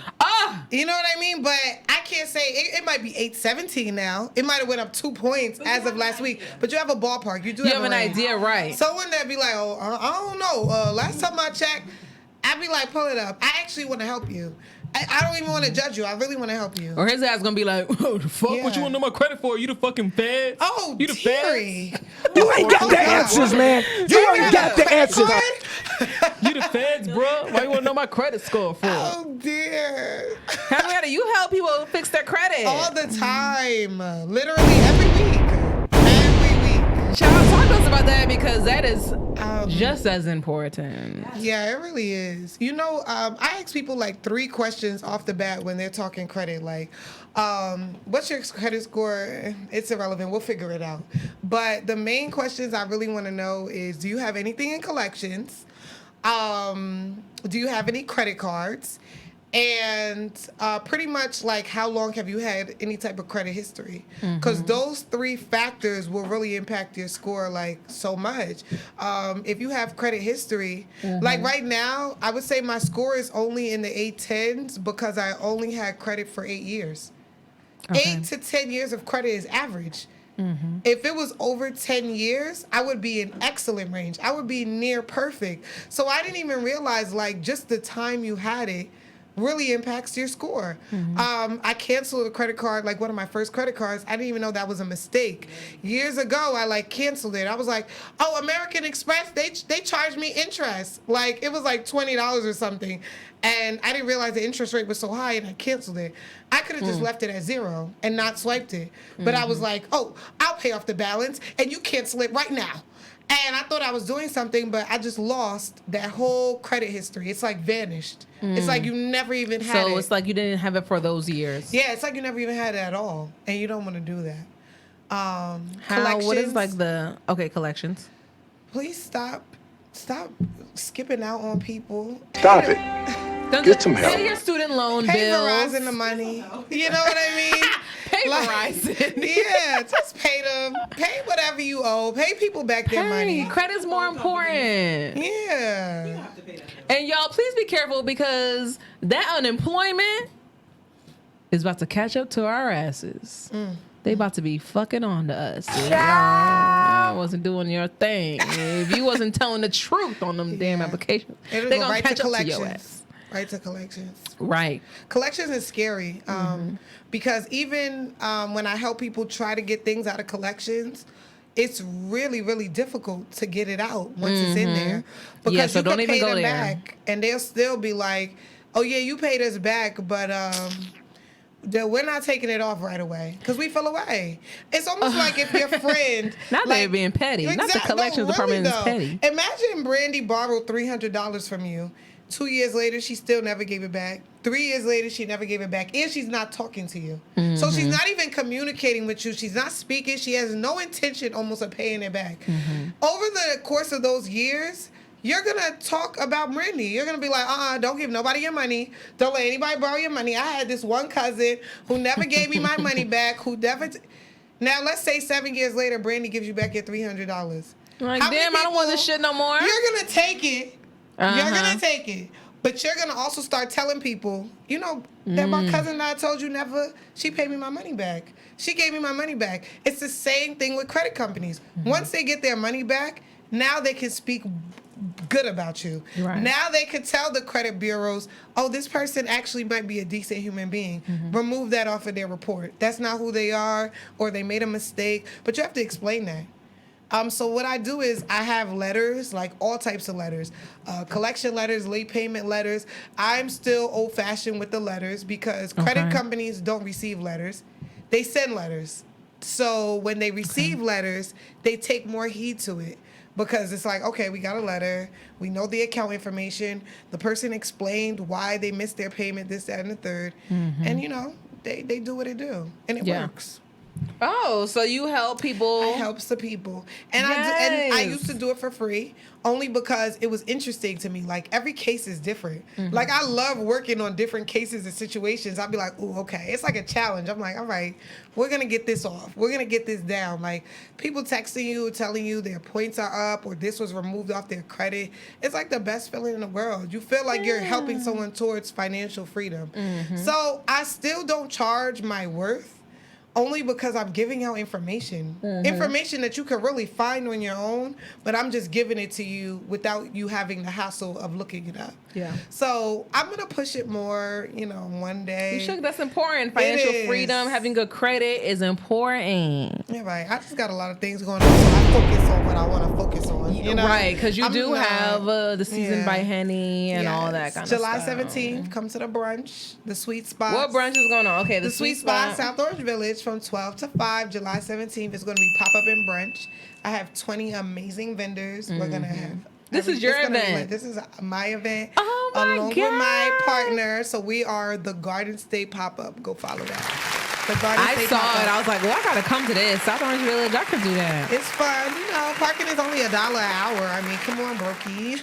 You know what I mean? But I can't say it might be 817 now. It might have went up 2 points as of last week. But you have a ballpark. You have an idea, right? Someone that be like, I don't know. Last time I checked, I'd be like, pull it up. I actually want to help you. I don't even want to judge you. I really want to help you. Or his ass gonna be like, oh, the fuck? Yeah. What you want to know my credit for? You the fucking feds? Oh, you the feds? You ain't got the answers, man. You ain't got the answers. You the feds, bro. Why you want to know my credit score for? Oh, dear. Henrietta, you help people fix their credit. All the time. Literally every week. Child, talk to us about that because that is just as important. Yeah, it really is. I ask people like 3 questions off the bat when they're talking credit. Like, what's your credit score? It's irrelevant. We'll figure it out. But the main questions I really want to know is, do you have anything in collections? Do you have any credit cards? And pretty much like how long have you had any type of credit history? Because those 3 factors will really impact your score like so much. If you have credit history, like right now, I would say my score is only in the 810s because I only had credit for 8 years. Okay. 8 to 10 years of credit is average. If it was over 10 years, I would be in excellent range. I would be near perfect. So I didn't even realize like just the time you had it really impacts your score. I canceled a credit card, like one of my first credit cards. I didn't even know that was a mistake. Years ago, I like canceled it. I was like, oh, American Express, they charged me interest. Like it was like $20 or something. And I didn't realize the interest rate was so high and I canceled it. I could have just left it at 0 and not swiped it. But I was like, oh, I'll pay off the balance and you cancel it right now. And I thought I was doing something, but I just lost that whole credit history. It's like vanished. It's like you never even had it. So it's like you didn't have it for those years. Yeah, it's like you never even had it at all. And you don't want to do that. What is like collections? Please stop skipping out on people. Stop it. Get some help. Pay your student loan Pay bills. Verizon the money. You know what I mean? Pay Verizon. Yeah, just pay them. Pay whatever you owe. Pay people back their money. Credit's more important. Yeah. And y'all, please be careful because that unemployment is about to catch up to our asses. They about to be fucking on to us. Y'all wasn't doing your thing. If you wasn't telling the truth on them damn applications, It'll they go gonna right catch to up to your collections. ass. Right to collections. Right. Collections is scary because even when I help people try to get things out of collections, it's really, really difficult to get it out once it's in there. Because so you don't can even pay go them there. back and they'll still be like, oh, yeah, you paid us back, but we're not taking it off right away because we fell away. It's almost like if your friend... Not that they're being petty. Not the collections department is petty. Imagine Brandy borrowed $300 from you. 2 years later, she still never gave it back. 3 years later, she never gave it back. And she's not talking to you. So she's not even communicating with you. She's not speaking. She has no intention almost of paying it back. Over the course of those years, you're going to talk about Brandy. You're going to be like, don't give nobody your money. Don't let anybody borrow your money. I had this one cousin who never gave me my money back, who never... Now, let's say 7 years later, Brandy gives you back your $300. Like, damn, I don't want this shit no more. You're going to take it. You're going to take it. But you're going to also start telling people, you know, that my cousin that I told you never, she paid me my money back. She gave me my money back. It's the same thing with credit companies. Once they get their money back, now they can speak good about you. Right. Now they can tell the credit bureaus, oh, this person actually might be a decent human being. Remove that off of their report. That's not who they are, or they made a mistake. But you have to explain that. So what I do is I have letters, like all types of letters, collection letters, late payment letters. I'm still old-fashioned with the letters because credit companies don't receive letters. They send letters. So when they receive letters, they take more heed to it because it's like, okay, we got a letter. We know the account information. The person explained why they missed their payment, this, that, and the third. And, you know, they do what they do, and it works. Oh, so you help people. I help the people. And I used to do it for free only because it was interesting to me. Like, every case is different. Like, I love working on different cases and situations. I'd be like, ooh, okay. It's like a challenge. I'm like, all right, we're going to get this off. We're going to get this down. Like, people texting you, telling you their points are up or this was removed off their credit. It's like the best feeling in the world. You feel like you're helping someone towards financial freedom. So I still don't charge my worth. Only because I'm giving out information. Information that you can really find on your own, but I'm just giving it to you without you having the hassle of looking it up. Yeah. So I'm going to push it more, you know, one day. You should. That's important. Financial freedom, having good credit is important. Yeah, right. I just got a lot of things going on, so I focus on what I want to focus on. You know? Right, because you do have the Seasoned by Henny and all that kind of July stuff. July 17th, come to the brunch, the Sweet Spot. What brunch is going on? Okay, the Sweet Spot, South Orange Village, from 12 to 5, July 17th. It's going to be pop-up and brunch. I have 20 amazing vendors. We're going to have... This is your event. This is my event. Oh, my along God. with my partner. So we are the Garden State Pop-Up. Go follow that. The Garden I State saw Pop-Up. it. I was like, well, I got to come to this. South Orange Village, I could do that. It's fun. You know, parking is only $1 an hour. I mean, come on, brokey.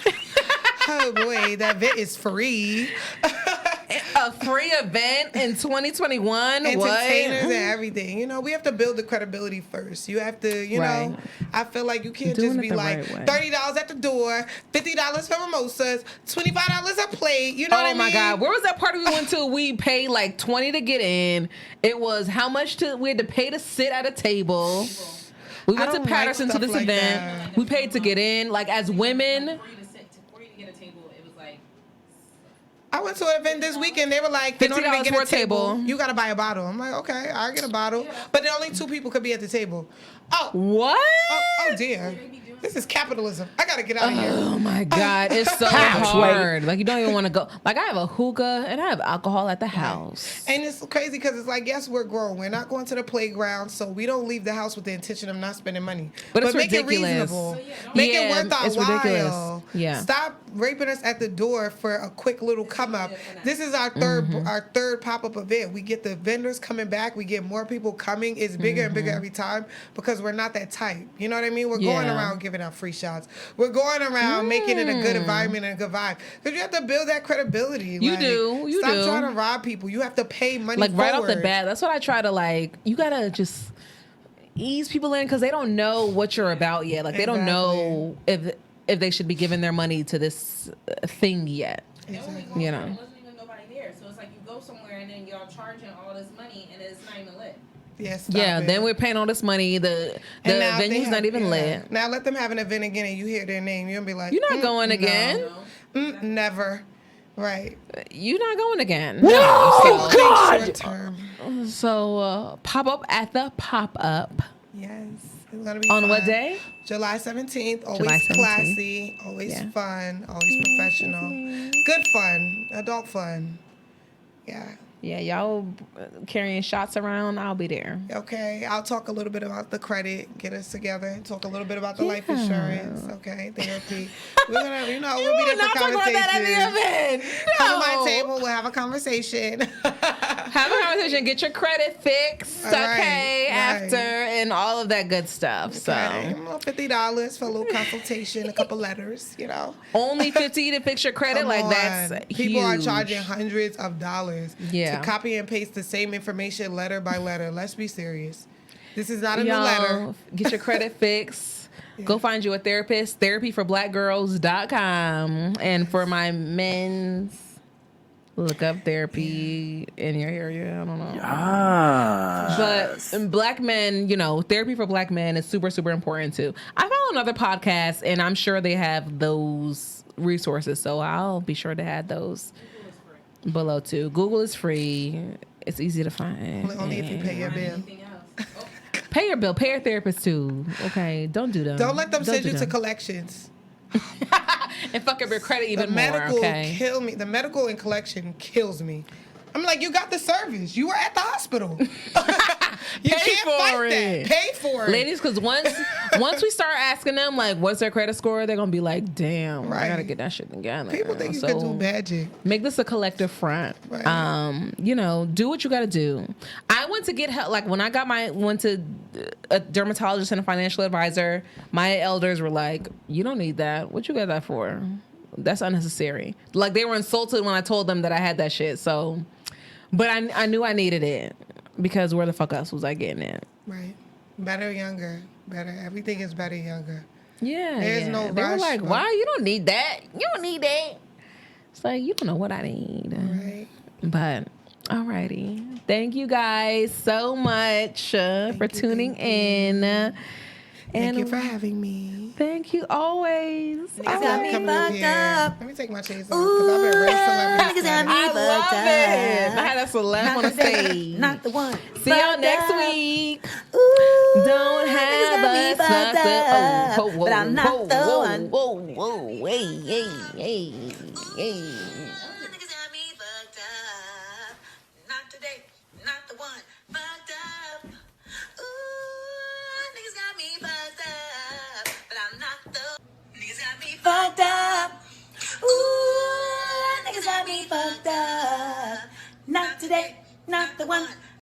Oh, boy. That event is free. A free event in 2021? Entertainers What? and everything. You know, we have to build the credibility first. You have to, you know, I feel like you can't Doing just it be the like right way. $30 at the door, $50 for mimosas, $25 a plate. You know what I Oh mean? my God. Where was that party we went to? We paid like $20 to get in. It was how much we had to pay to sit at a table. We went to don't like Patterson to stuff this like event. that. We paid to get in. Like, as women, For you to get a table, it was like I went to an event this weekend. They were like, in order to $50 get for a a table. table, you got to buy a bottle. I'm like, okay, I'll get a bottle. But then only 2 people could be at the table. what? Oh dear. This is capitalism. I got to get out of here. Oh my God, it's so hard. Like, you don't even want to go. Like, I have a hookah and I have alcohol at the house. And it's crazy because it's like, yes, we're grown. We're not going to the playground, so we don't leave the house with the intention of not spending money. But it's make ridiculous. it reasonable. Make it worth our it's while. ridiculous. Yeah. Stop raping us at the door for a quick little come up. This is our third pop-up event. We get the vendors coming back. We get more people coming. It's bigger and bigger every time because we're not that type. You know what I mean? We're going around giving out free shots. We're going around making it a good environment and a good vibe. Because you have to build that credibility. You do. You stop do. trying to rob people. You have to pay money Like, right off forward. the bat, that's what I try to, like, you got to just ease people in because they don't know what you're about yet. Like, they don't know if they should be giving their money to this thing yet. Exactly. You know. There wasn't even nobody there. So it's like you go somewhere and then y'all charging all this money and it's not even lit. Yeah, Then we're paying all this money. The And now if they venue's have- not even yeah. lit. Now let them have an event again and you hear their name. You'll be like, You're not going again. never. Right. You're not going again. No, Think God! short term. So pop up at the pop up Yes. It's gonna be on fun. what day? July 17th. Always July 17th. classy. Always fun. Always professional. Good fun. Adult fun. Yeah. Yeah, y'all carrying shots around, I'll be there. Okay, I'll talk a little bit about the credit, get us together, talk a little bit about the life insurance, okay, therapy. We're gonna, we'll be there for talk about that at the event. Come to No. my table, we'll have a conversation. Have a conversation, get your credit fixed, okay, Right. after, and all of that good stuff. So Okay, $50 for a little consultation, a couple letters, only $50 to fix your credit, Come like on. that's People huge. are charging hundreds of dollars Yeah. to copy and paste the same information letter by letter. Let's be serious. This is not a new Y'all, letter. get your credit fixed. Go find you a therapist, therapyforblackgirls.com. And for my men's, look up therapy in your area. I don't know. But black men, therapy for black men is super, super important too. I follow another podcast, and I'm sure they have those resources. So I'll be sure to add those below too. Google is free. It's easy to find. Only if you pay your bill. Anything else? Oh. Pay your bill. Pay your therapist too. Okay, don't do them. Don't let them send you to them. collections. And fuck up your credit even The medical more. Okay. kill me. The medical in collection kills me. I'm like, you got the service. You were at the hospital. You Pay can't for fight it. that. Pay for it. Ladies, because once we start asking them like, what's their credit score, they're gonna be like, damn, I Right. gotta get that shit together. People think you can do magic. Make this a collective front. Right. Do what you gotta do. I went to get help. Like when I went to a dermatologist and a financial advisor, my elders were like, you don't need that. What you got that for? That's unnecessary. Like they were insulted when I told them that I had that shit. So, but I knew I needed it because where the fuck else was I getting it? Right. Better younger. Better. Everything is better younger. Yeah. There's no They were rush, like, but- why? You don't need that. You don't need that. It's like, you don't know what I need. Right. But, alrighty. Thank you guys so much for tuning in. Thank you for having me. Thank you always. Niggas got me Coming up fucked here. up. Let me take my chains off because I've been real celebrity. Niggas got me I love fucked it. up. I had a celeb on the stage. Not the one. See y'all Fucked next up. week. Ooh, Don't niggas have got me us fucked fucked up, up. but I'm not the one. Whoa, hey. Niggas got me fucked up. Not today, not the one. Fucked up. Ooh, niggas got me fucked up, but I'm not the. Niggas got me fucked up. Ooh, niggas got me fucked up. Not today, not the one.